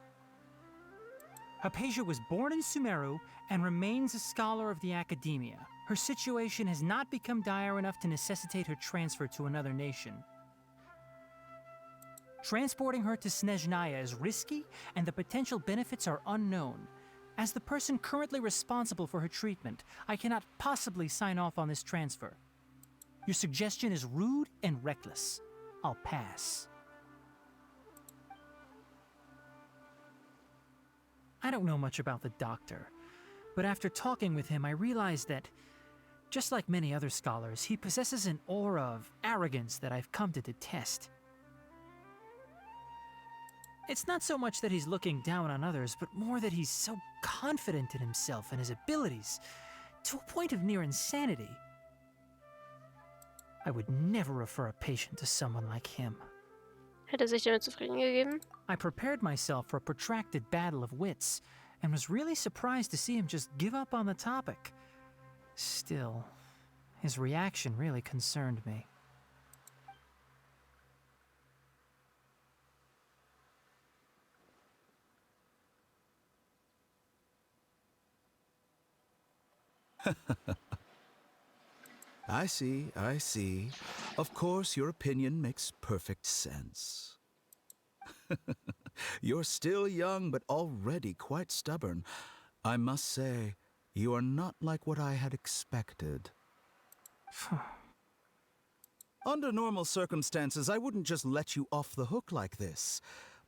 Hypatia was born in Sumeru and remains a scholar of the academia. Her situation has not become dire enough to necessitate her transfer to another nation. Transporting her to Snezhnaya is risky, and the potential benefits are unknown. As the person currently responsible for her treatment, I cannot possibly sign off on this transfer. Your suggestion is rude and reckless. I'll pass. I don't know much about the doctor, but after talking with him, I realized that, just like many other scholars, he possesses an aura of arrogance that I've come to detest. It's not so much that he's looking down on others, but more that he's so confident in himself and his abilities, to a point of near insanity. I would never refer a patient to someone like him. Hätte sich damit zufrieden gegeben? I prepared myself for a protracted battle of wits, and was really surprised to see him just give up on the topic. Still, his reaction really concerned me. I see. Of course, your opinion makes perfect sense. You're still young, but already quite stubborn. I must say, you are not like what I had expected. Under normal circumstances, I wouldn't just let you off the hook like this.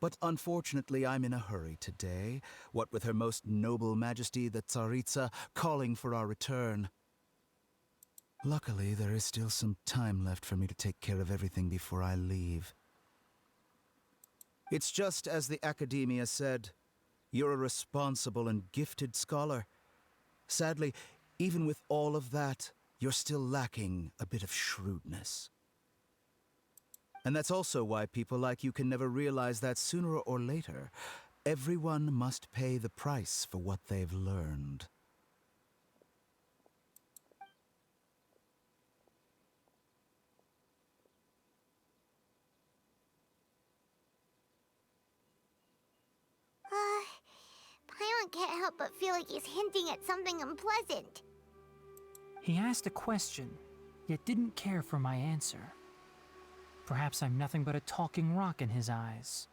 But unfortunately, I'm in a hurry today, what with Her Most Noble Majesty the Tsaritsa calling for our return. Luckily, there is still some time left for me to take care of everything before I leave. It's just as the Academia said. You're a responsible and gifted scholar. Sadly, even with all of that, you're still lacking a bit of shrewdness. And that's also why people like you can never realize that sooner or later, everyone must pay the price for what they've learned. Paimon can't help but feel like he's hinting at something unpleasant. He asked a question, yet didn't care for my answer. Perhaps I'm nothing but a talking rock in his eyes.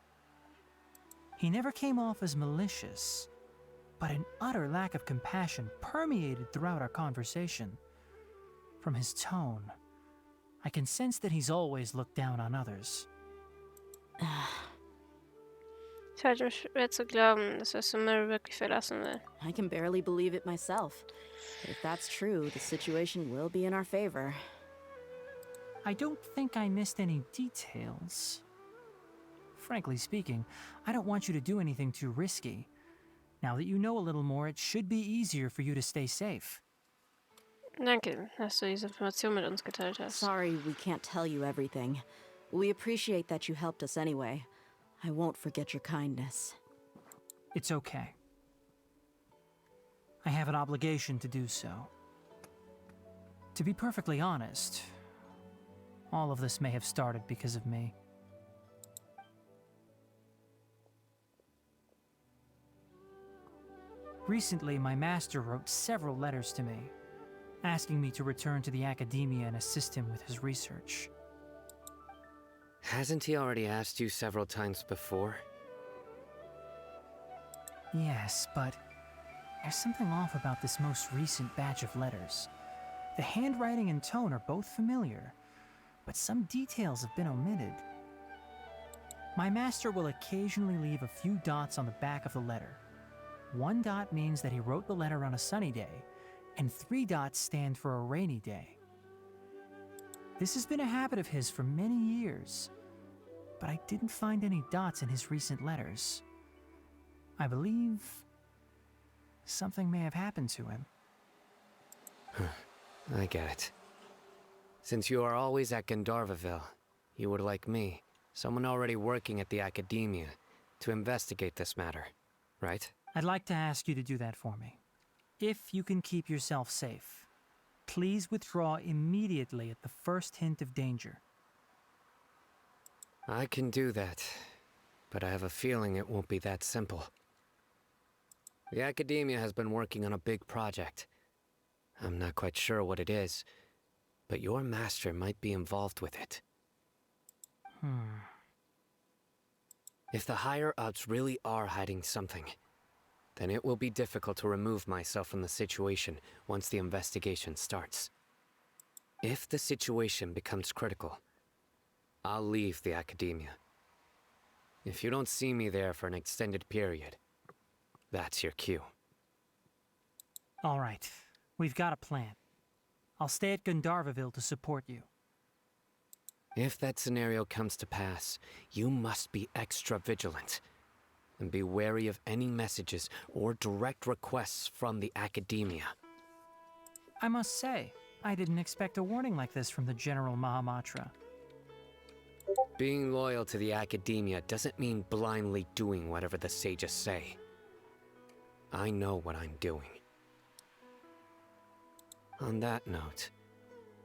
He never came off as malicious, but an utter lack of compassion permeated throughout our conversation. From his tone, I can sense that he's always looked down on others. Ich halte schwer zu glauben, dass er Sumeru wirklich verlassen will. I can barely believe it myself. But if that's true, the situation will be in our favor. I don't think I missed any details. Frankly speaking, I don't want you to do anything too risky. Now that you know a little more, it should be easier for you to stay safe. Danke, dass du diese Information mit uns geteilt hast. Sorry we can't tell you everything. We appreciate that you helped us anyway. I won't forget your kindness. It's okay. I have an obligation to do so. To be perfectly honest, all of this may have started because of me. Recently, my master wrote several letters to me, asking me to return to the Academia and assist him with his research. Hasn't he already asked you several times before? Yes, but there's something off about this most recent batch of letters. The handwriting and tone are both familiar, but some details have been omitted. My master will occasionally leave a few dots on the back of the letter. 1 dot means that he wrote the letter on a sunny day, and 3 dots stand for a rainy day. This has been a habit of his for many years, but I didn't find any dots in his recent letters. I believe something may have happened to him. I get it. Since you are always at Gandharvaville, you would like me, someone already working at the Academia, to investigate this matter, right? I'd like to ask you to do that for me. If you can keep yourself safe, please withdraw immediately at the first hint of danger. I can do that, but I have a feeling it won't be that simple. The Academia has been working on a big project. I'm not quite sure what it is, but your master might be involved with it. If the higher-ups really are hiding something, then it will be difficult to remove myself from the situation once the investigation starts. If the situation becomes critical, I'll leave the Academia. If you don't see me there for an extended period, that's your cue. All right, we've got a plan. I'll stay at Gandharvaville to support you. If that scenario comes to pass, you must be extra vigilant. And be wary of any messages or direct requests from the Academia. I must say, I didn't expect a warning like this from the General Mahamatra. Being loyal to the Academia doesn't mean blindly doing whatever the sages say. I know what I'm doing. On that note,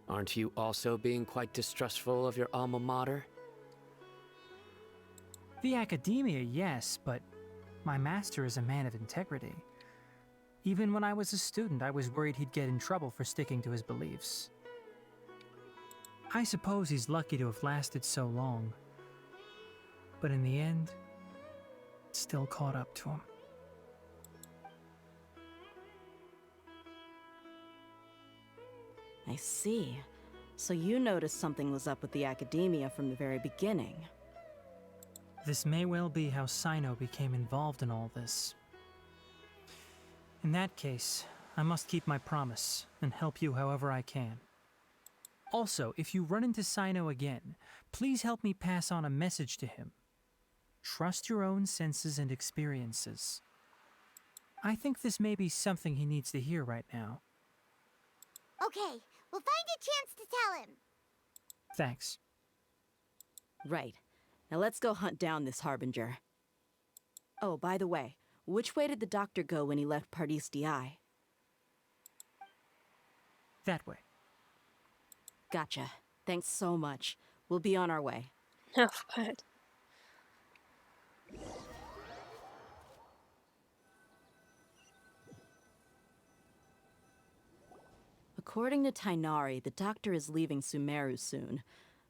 aren't you also being quite distrustful of your alma mater? The Academia, yes, but my master is a man of integrity. Even when I was a student, I was worried he'd get in trouble for sticking to his beliefs. I suppose he's lucky to have lasted so long. But in the end, it still caught up to him. I see. So you noticed something was up with the Academia from the very beginning. This may well be how Sino became involved in all this. In that case, I must keep my promise and help you however I can. Also, if you run into Sino again, please help me pass on a message to him. Trust your own senses and experiences. I think this may be something he needs to hear right now. Okay, we'll find a chance to tell him. Thanks. Right. Now let's go hunt down this Harbinger. Oh, by the way, which way did the doctor go when he left Pardis DI? That way. Gotcha. Thanks so much. We'll be on our way. Oh, good. According to Tighnari, the doctor is leaving Sumeru soon.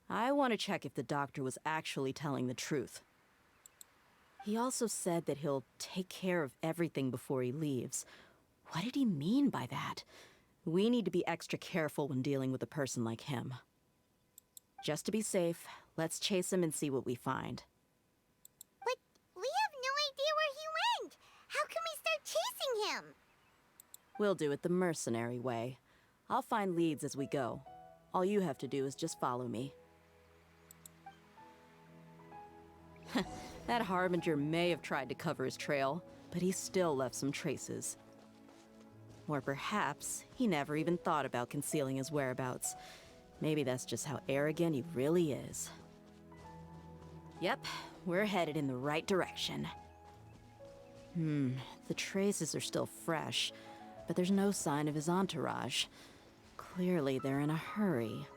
I want to check if the doctor was actually telling the truth. He also said that he'll take care of everything before he leaves. What did he mean by that? We need to be extra careful when dealing with a person like him. Just to be safe, let's chase him and see what we find. But we have no idea where he went. How can we start chasing him? We'll do it the mercenary way. I'll find leads as we go. All you have to do is just follow me. That Harbinger may have tried to cover his trail, but he still left some traces. Or perhaps he never even thought about concealing his whereabouts. Maybe that's just how arrogant he really is. Yep, we're headed in the right direction. The traces are still fresh, but there's no sign of his entourage. Clearly they're in a hurry.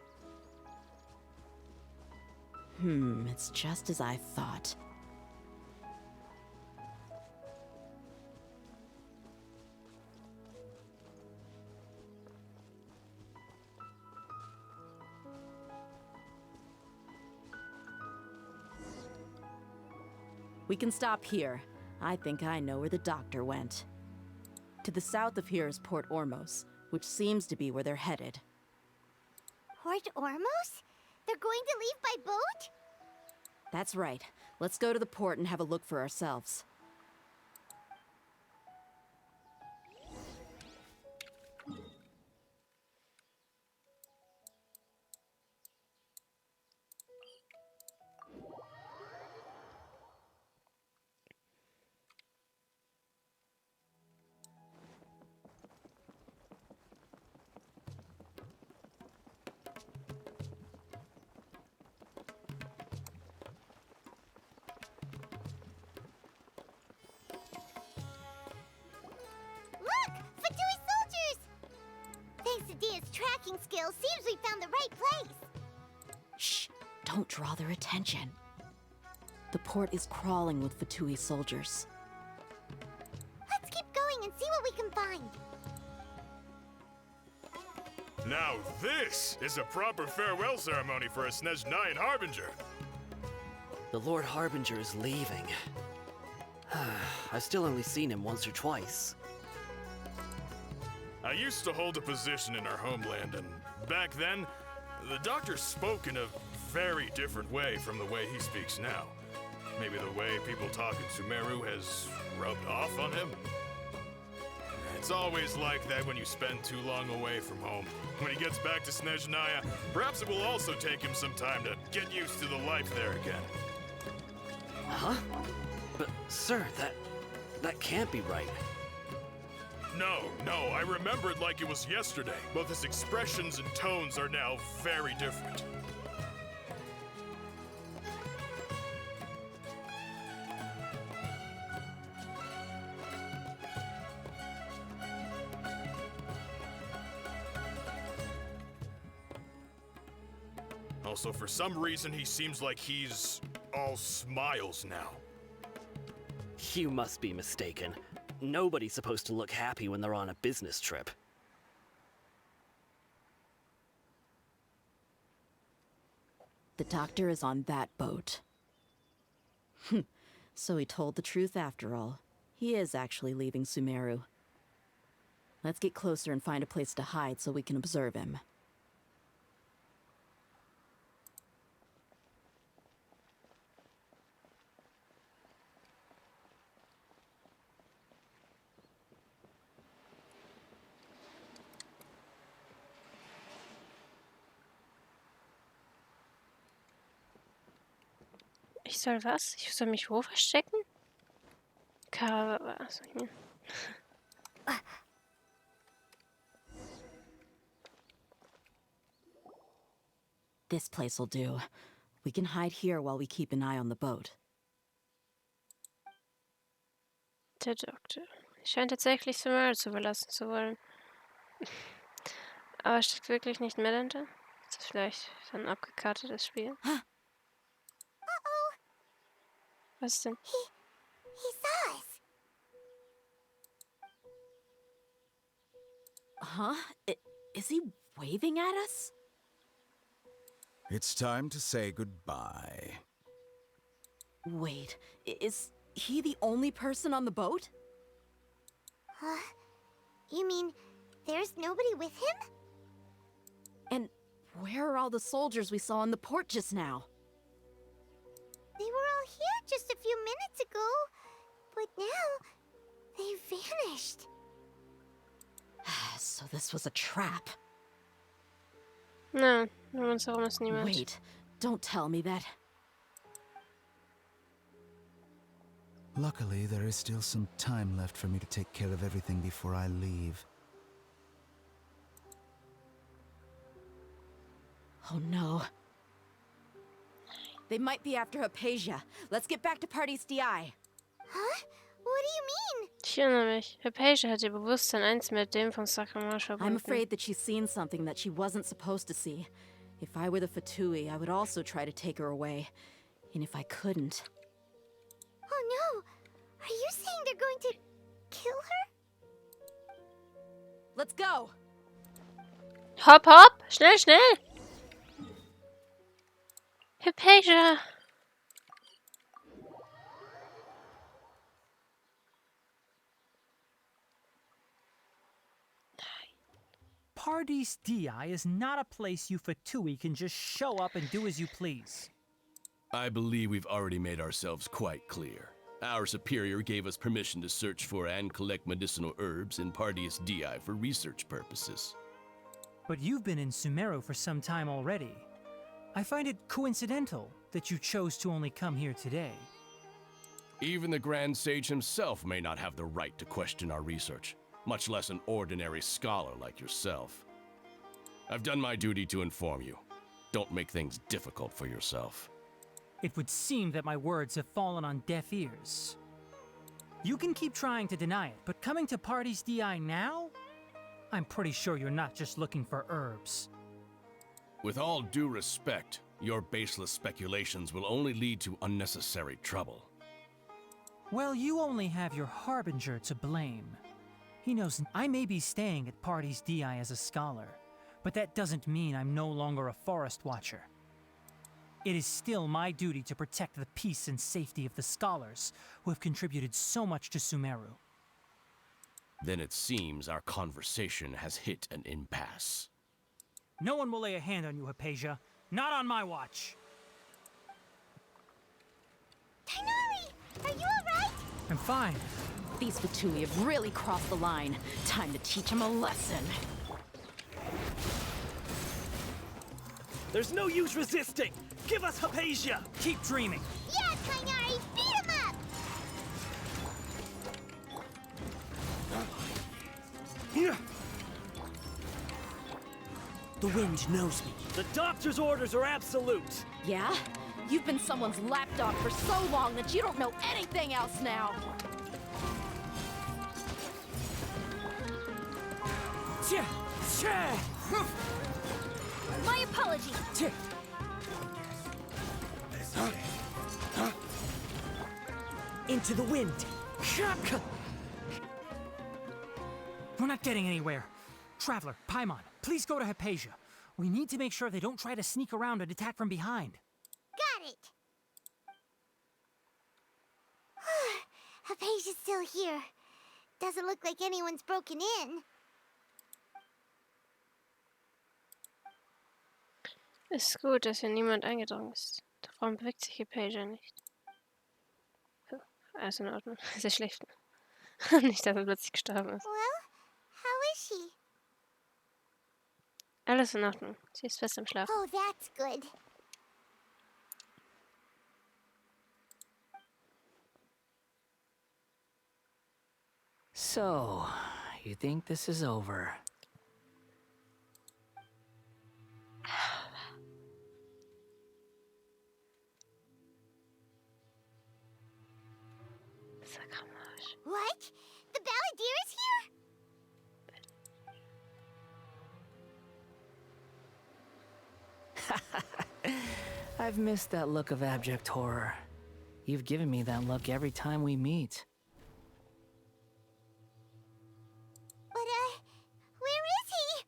It's just as I thought. We can stop here. I think I know where the doctor went. To the south of here is Port Ormos, which seems to be where they're headed. Port Ormos? They're going to leave by boat? That's right. Let's go to the port and have a look for ourselves. Tracking skills seems we found the right place. Shh! Don't draw their attention. The port is crawling with Fatui soldiers. Let's keep going and see what we can find. Now this is a proper farewell ceremony for a Snezhnayan Harbinger. The Lord Harbinger is leaving. I've still only seen him once or twice. I used to hold a position in our homeland, and back then, the doctor spoke in a very different way from the way he speaks now. Maybe the way people talk in Sumeru has rubbed off on him? It's always like that when you spend too long away from home. When he gets back to Snezhnaya, perhaps it will also take him some time to get used to the life there again. Huh? But, sir, that can't be right. No, I remember it like it was yesterday. Both his expressions and tones are now very different. Also, for some reason, he seems like he's all smiles now. You must be mistaken. Nobody's supposed to look happy when they're on a business trip. The doctor is on that boat. So he told the truth after all. He is actually leaving Sumeru. Let's get closer and find a place to hide so we can observe him. Ich soll was? Ich soll mich wo verstecken? Also hier. This place will do. We can hide here while we keep an eye on the boat. Der Doktor. Scheint tatsächlich Sumeru zu verlassen zu wollen. Aber steckt wirklich nicht mehr dahinter? Ist das vielleicht ein abgekartetes Spiel? Was denn? He saw us. Huh? Is he waving at us? It's time to say goodbye. Wait, is he the only person on the boat? You mean there's nobody with him? And where are all the soldiers we saw in the port just now? They were all here just a few minutes ago, but now they vanished. So this was a trap. No, um uns herum ist niemand. Wait, don't tell me that. Luckily, there is still some time left for me to take care of everything before I leave. Oh no. They might be after Hypatia. Let's get back to Party's DI. Huh? What do you mean? Ich erinnere mich. Hypatia hat ihr Bewusstsein eins mit dem von Sakramash I'm verbunden. afraid that she's seen something that she wasn't supposed to see. If I were the Fatui, I would also try to take her away. And if I couldn't... Oh no! Are you saying they're going to kill her? Let's go! Hopp, hopp! Schnell, schnell! Hypatia! Party's DI is not a place you Fatui can just show up and do as you please. I believe we've already made ourselves quite clear. Our superior gave us permission to search for and collect medicinal herbs in Party's DI for research purposes. But you've been in Sumeru for some time already. I find it coincidental that you chose to only come here today. Even the Grand Sage himself may not have the right to question our research, much less an ordinary scholar like yourself. I've done my duty to inform you. Don't make things difficult for yourself. It would seem that my words have fallen on deaf ears. You can keep trying to deny it, but coming to Party's DI now? I'm pretty sure you're not just looking for herbs. With all due respect, your baseless speculations will only lead to unnecessary trouble. Well, you only have your Harbinger to blame. He knows I may be staying at Party's DI as a scholar, but that doesn't mean I'm no longer a forest watcher. It is still my duty to protect the peace and safety of the scholars who have contributed so much to Sumeru. Then it seems our conversation has hit an impasse. No one will lay a hand on you, Hypatia. Not on my watch. Tainari! Are you alright? I'm fine. These Fatui have really crossed the line. Time to teach them a lesson. There's no use resisting! Give us Hypatia! Keep dreaming. Yeah, Tainari! Beat him up! The wind knows me. The doctor's orders are absolute. Yeah? You've been someone's lapdog for so long that you don't know anything else now. My apologies! Into the wind. We're not getting anywhere. Traveler, Paimon, please go to Hypatia. We need to make sure they don't try to sneak around and attack from behind. Got it! Hypatia's still here. Doesn't look like anyone's broken in. Ist gut, dass hier niemand eingedrungen ist. Warum bewegt sich Hypatia nicht? Ja, alles in Ordnung. Sie schläft. Nicht, dass er plötzlich gestorben ist. Well, how is she? Alles in Ordnung. Sie ist fest im Schlaf. Oh, that's good. So, you think this is over? What? The Balladeer is here? I've missed that look of abject horror. You've given me that look every time we meet. But, where is he?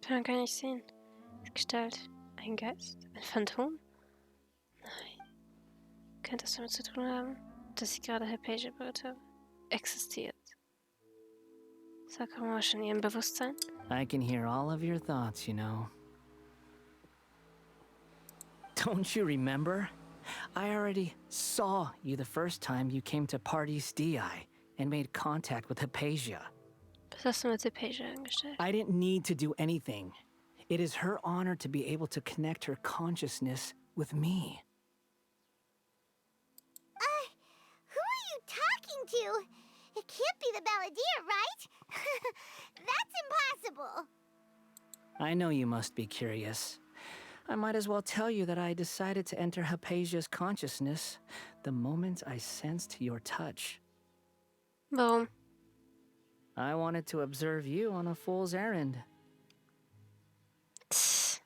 Kann man gar nicht sehen. Gestalt. Ein Geist? Ein Phantom? Nein. Könnte es damit zu tun haben, dass ich gerade Hypatia berührt habe? Existiert. Sakura in ihrem Bewusstsein? I can hear all of your thoughts, you know. Don't you remember? I already saw you the first time you came to Party's DI and made contact with Hypatia. Was hast du mit Hypatia angestellt? I didn't need to do anything. It is her honor to be able to connect her consciousness with me. Who are you talking to? It can't be the Balladeer, right? That's impossible. I know you must be curious. I might as well tell you that I decided to enter Hypatia's consciousness the moment I sensed your touch. Warum? I wanted to observe you on a fool's errand. Hey,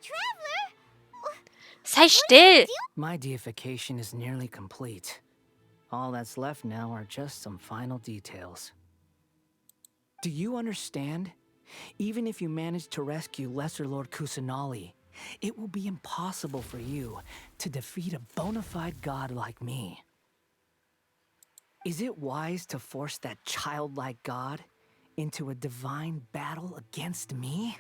traveler! Sei still! My deification is nearly complete. All that's left now are just some final details. Do you understand? Even if you manage to rescue Lesser Lord Kusanali, it will be impossible for you to defeat a bona fide god like me. Is it wise to force that childlike god into a divine battle against me?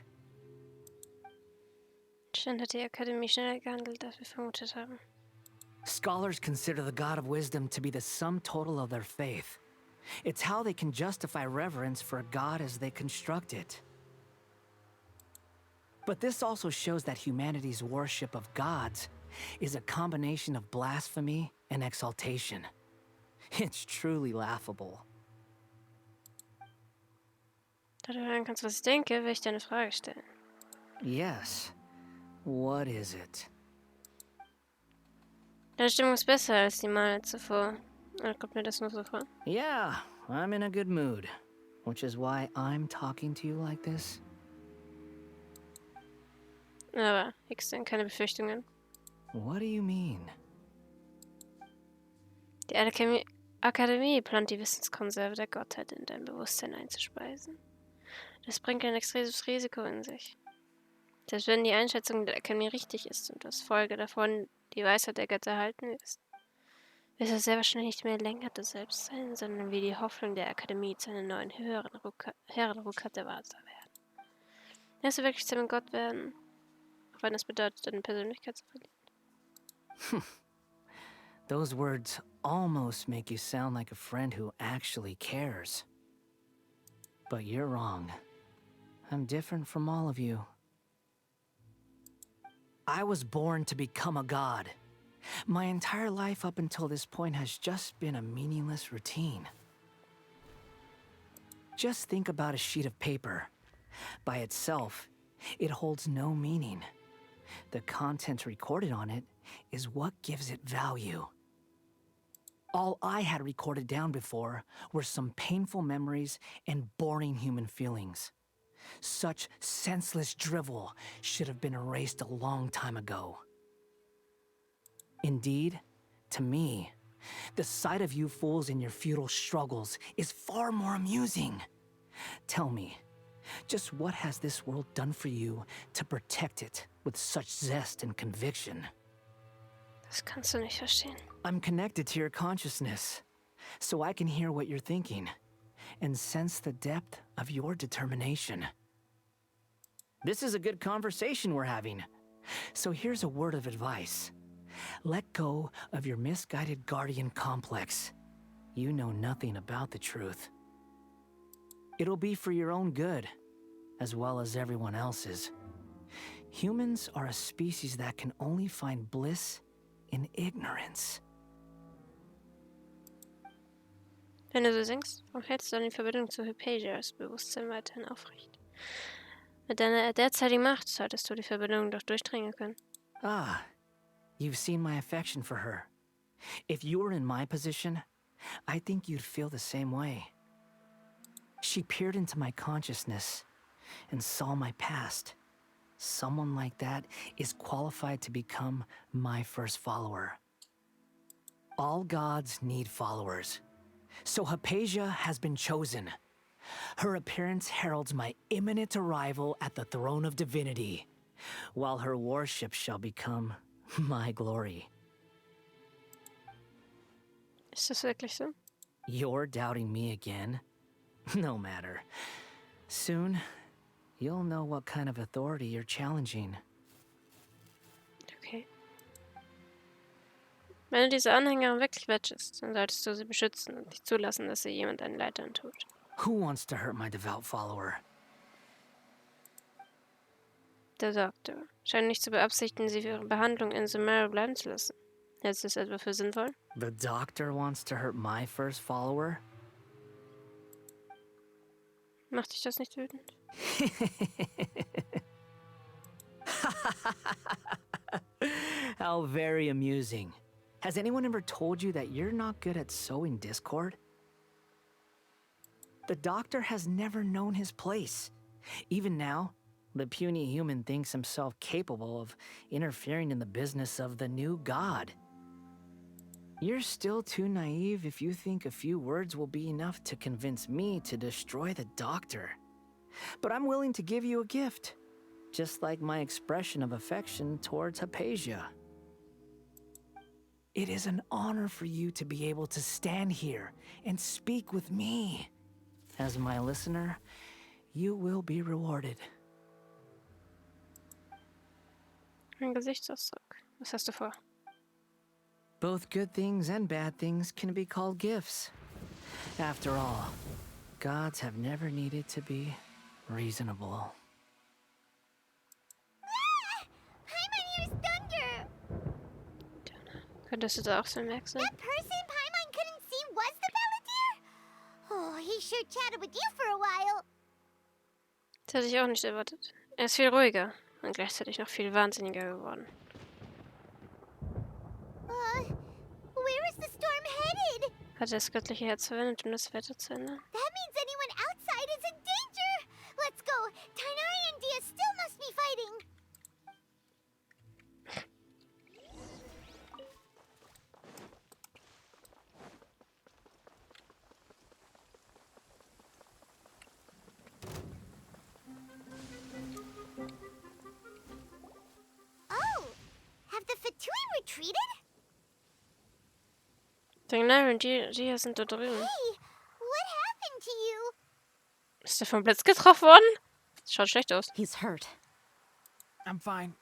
Schon hat die Akademie schneller gehandelt, als wir vermutet haben. Scholars consider the God of Wisdom to be the sum total of their faith. It's how they can justify reverence for a god as they construct it. But this also shows that humanity's worship of gods is a combination of blasphemy and exaltation. It's truly laughable. Da du hören kannst, was ich denke, will ich dir eine Frage stellen. Yes. What is it? Deine Stimmung ist besser als die Male zuvor. Oder kommt mir das nur so vor? Yeah, I'm in a good mood. Which is why I'm talking to you like this. Aber hegst du denn keine Befürchtungen? What do you mean? Die Akademie plant die Wissenskonserve der Gottheit in dein Bewusstsein einzuspeisen. Das bringt ein extremes Risiko in sich. Selbst wenn die Einschätzung der Akademie richtig ist und als Folge davon die Weisheit der Götter erhalten wirst, wirst du sehr wahrscheinlich nicht mehr länger du selbst sein, sondern wie die Hoffnung der Akademie zu einer neuen Herrenruckert erwartet werden. Wirst du wirklich zu einem Gott werden, auch wenn das bedeutet, deine Persönlichkeit zu verlieren? Those words almost make you sound like a friend who actually cares. But you're wrong. I'm different from all of you. I was born to become a god. My entire life up until this point has just been a meaningless routine. Just think about a sheet of paper. By itself, it holds no meaning. The content recorded on it is what gives it value. All I had recorded down before were some painful memories and boring human feelings. Such senseless drivel should have been erased a long time ago. Indeed, to me, the sight of you fools in your futile struggles is far more amusing. Tell me, just what has this world done for you to protect it with such zest and conviction? Das kannst du nicht verstehen. I'm connected to your consciousness, so I can hear what you're thinking and sense the depth of your determination. This is a good conversation we're having. So here's a word of advice. Let go of your misguided guardian complex. You know nothing about the truth. It'll be for your own good, as well as everyone else's. Humans are a species that can only find bliss in ignorance. Wenn du so singst, warum hältst du dann die Verbindung zu Hypasias Bewusstsein weiterhin aufrecht? Mit deiner derzeitigen Macht solltest du die Verbindung doch durchdringen können. Ah, you've seen my affection for her. If you were in my position, I think you'd feel the same way. She peered into my consciousness and saw my past. Someone like that is qualified to become my first follower. All gods need followers. So Hypatia has been chosen. Her appearance heralds my imminent arrival at the throne of divinity, while her worship shall become my glory. Ist das wirklich so? You're doubting me again? No matter. Soon, you'll know what kind of authority you're challenging. Okay. Wenn du diese Anhängerin wirklich wetschest, dann solltest du sie beschützen und nicht zulassen, dass sie jemand einen Leid antut. Who wants to hurt my devout follower? Der Doktor scheint nicht zu beabsichtigen, sie für ihre Behandlung in Sumeru bleiben zu lassen. Hältst du es etwa für sinnvoll? The doctor wants to hurt my first follower? Macht dich das nicht wütend? How very amusing. Has anyone ever told you that you're not good at sowing discord? The doctor has never known his place. Even now, the puny human thinks himself capable of interfering in the business of the new god. You're still too naive if you think a few words will be enough to convince me to destroy the doctor. But I'm willing to give you a gift, just like my expression of affection towards Hypatia. It is an honor for you to be able to stand here and speak with me. As my listener, you will be rewarded. Ein Gesichtsausdruck. Was hast du vor? Both good things and bad things can be called gifts. After all, gods have never needed to be reasonable. Ah! Paimon hears thunder! Könntest du da auch so merken? That person Paimon couldn't see was the Palantir? Oh, he sure chatted with you for a while. Das hätte ich auch nicht erwartet. Er ist viel ruhiger und gleichzeitig noch viel wahnsinniger geworden. Where is the storm headed? Hat er das göttliche Herz verwendet, um das Wetter zu ändern? That means anyone outside is in danger! Let's go! Tainari and Dia still must be fighting! Oh! Have the Fatui retreated? Tainari und Gia sind da drüben. Hey! What happened to you? Ist er vom Blitz getroffen worden? Das schaut schlecht aus. He's hurt. I'm fine.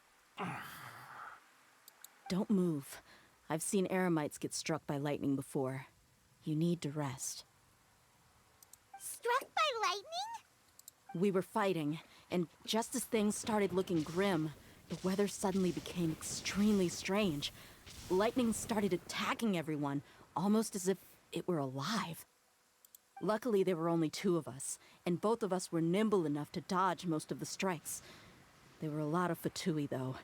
Don't move. I've seen eremites get struck by lightning before. You need to rest. Struck by lightning? We were fighting, and just as things started looking grim, the weather suddenly became extremely strange. Lightning started attacking everyone, almost as if it were alive. Luckily, there were only two of us, and both of us were nimble enough to dodge most of the strikes. There were a lot of Fatui, though,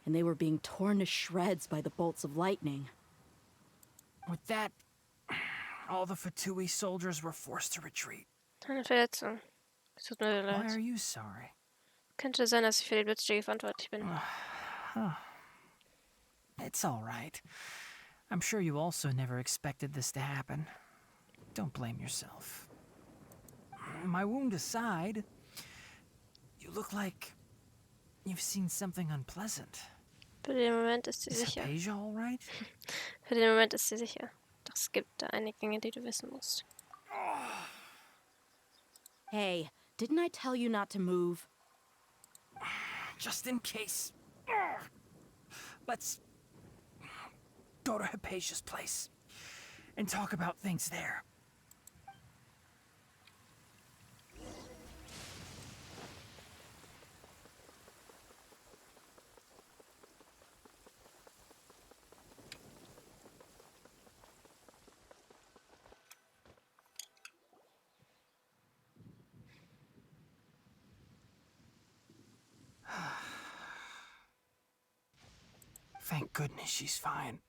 and they were being torn to shreds by the bolts of lightning. With that, all the Fatui soldiers were forced to retreat. Eine Verletzung. Es tut mir Why leid. are you sorry? Könnte sein, dass ich für die Blitzschläge verantwortlich bin. Huh. It's all right. I'm sure you also never expected this to happen. Don't blame yourself. My wound aside, you look like you've seen something unpleasant. Für den Moment ist sie Is sicher. Hypatia all right? Für den Moment ist sie sicher. Doch es gibt da einige Dinge, die du wissen musst. Hey, didn't I tell you not to move? Just in case. Let's go to Hypatia's place and talk about things there. goodness, she's fine.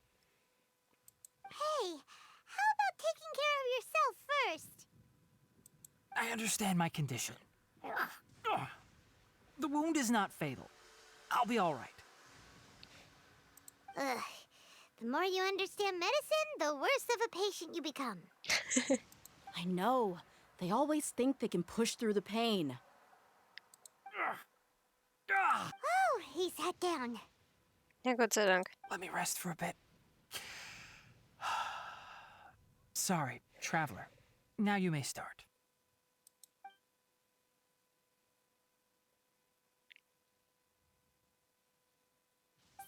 Hey, how about taking care of yourself first? I understand my condition. The wound is not fatal. I'll be all right. Ugh. The more you understand medicine, the worse of a patient you become. I know. They always think they can push through the pain. Oh, he sat down. Ja, Gott sei Dank. Let me rest for a bit. Sorry, traveler. Now you may start.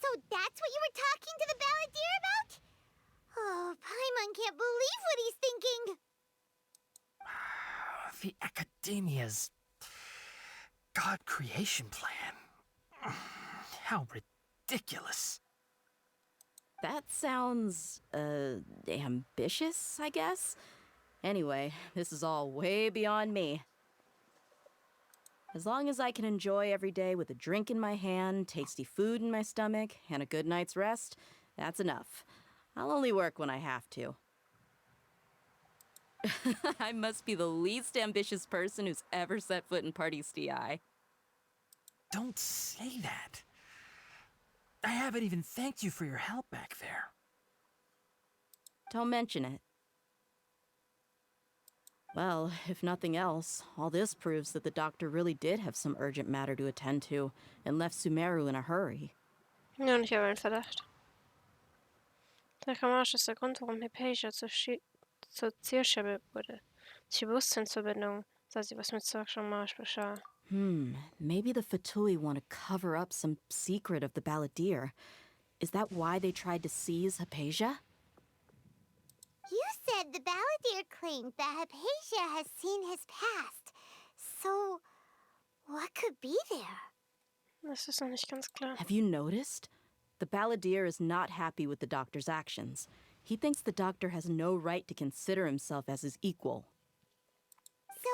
So that's what you were talking to the balladeer about? Oh, Paimon can't believe what he's thinking. The Academia's God creation plan. How ridiculous. That sounds, ambitious, I guess? Anyway, this is all way beyond me. As long as I can enjoy every day with a drink in my hand, tasty food in my stomach, and a good night's rest, that's enough. I'll only work when I have to. I must be the least ambitious person who's ever set foot in Party's DI. Don't say that. I haven't even thanked you for your help back there. Don't mention it. Well, if nothing else, all this proves that the doctor really did have some urgent matter to attend to and left Sumeru in a hurry. Ja, und ich habe einen Verdacht. Der Kamasch ist der Grund, warum Hypatia zur Zielscheibe wurde. Die Bewusstseinsverbindung, sah sie was mit Kamasch geschah. Maybe the Fatui want to cover up some secret of the balladeer. Is that why they tried to seize Hypatia? You said the balladeer claimed that Hypatia has seen his past. So, what could be there? Das ist noch nicht ganz klar. Have you noticed? The balladeer is not happy with the doctor's actions. He thinks the doctor has no right to consider himself as his equal. So,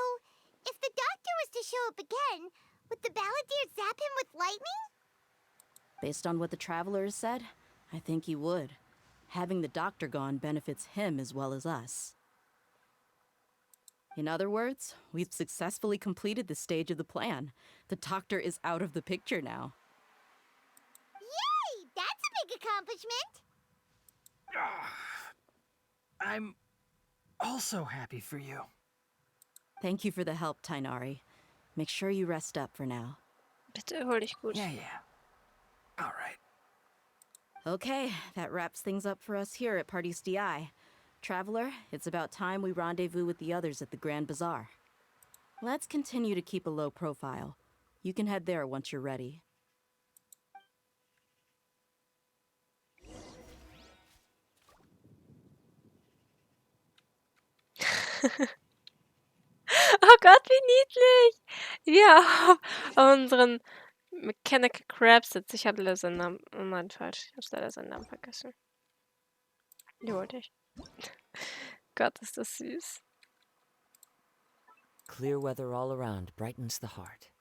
if the doctor was to show up again, would the balladeer zap him with lightning? Based on what the traveler has said, I think he would. Having the doctor gone benefits him as well as us. In other words, we've successfully completed this stage of the plan. The doctor is out of the picture now. Yay! That's a big accomplishment! I'm also happy for you. Thank you for the help, Tainari. Make sure you rest up for now. Bitte hol dich gut. Yeah. All right. Okay, that wraps things up for us here at Party's DI. Traveler, it's about time we rendezvous with the others at the Grand Bazaar. Let's continue to keep a low profile. You can head there once you're ready. Oh Gott, wie niedlich! Wir auf unseren Mechanical Crab sitzen. Ich habe leider seinen Namen. Oh nein, falsch. Ich habe leider seinen Namen vergessen. Die wollte ich. Gott, ist das süß. Clear weather all around brightens the heart.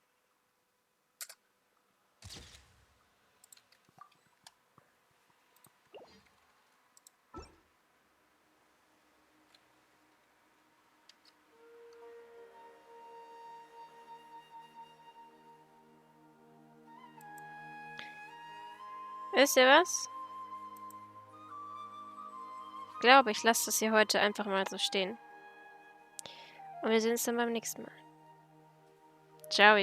Wisst ihr was? Ich glaube, ich lasse das hier heute einfach mal so stehen. Und wir sehen uns dann beim nächsten Mal. Ciao.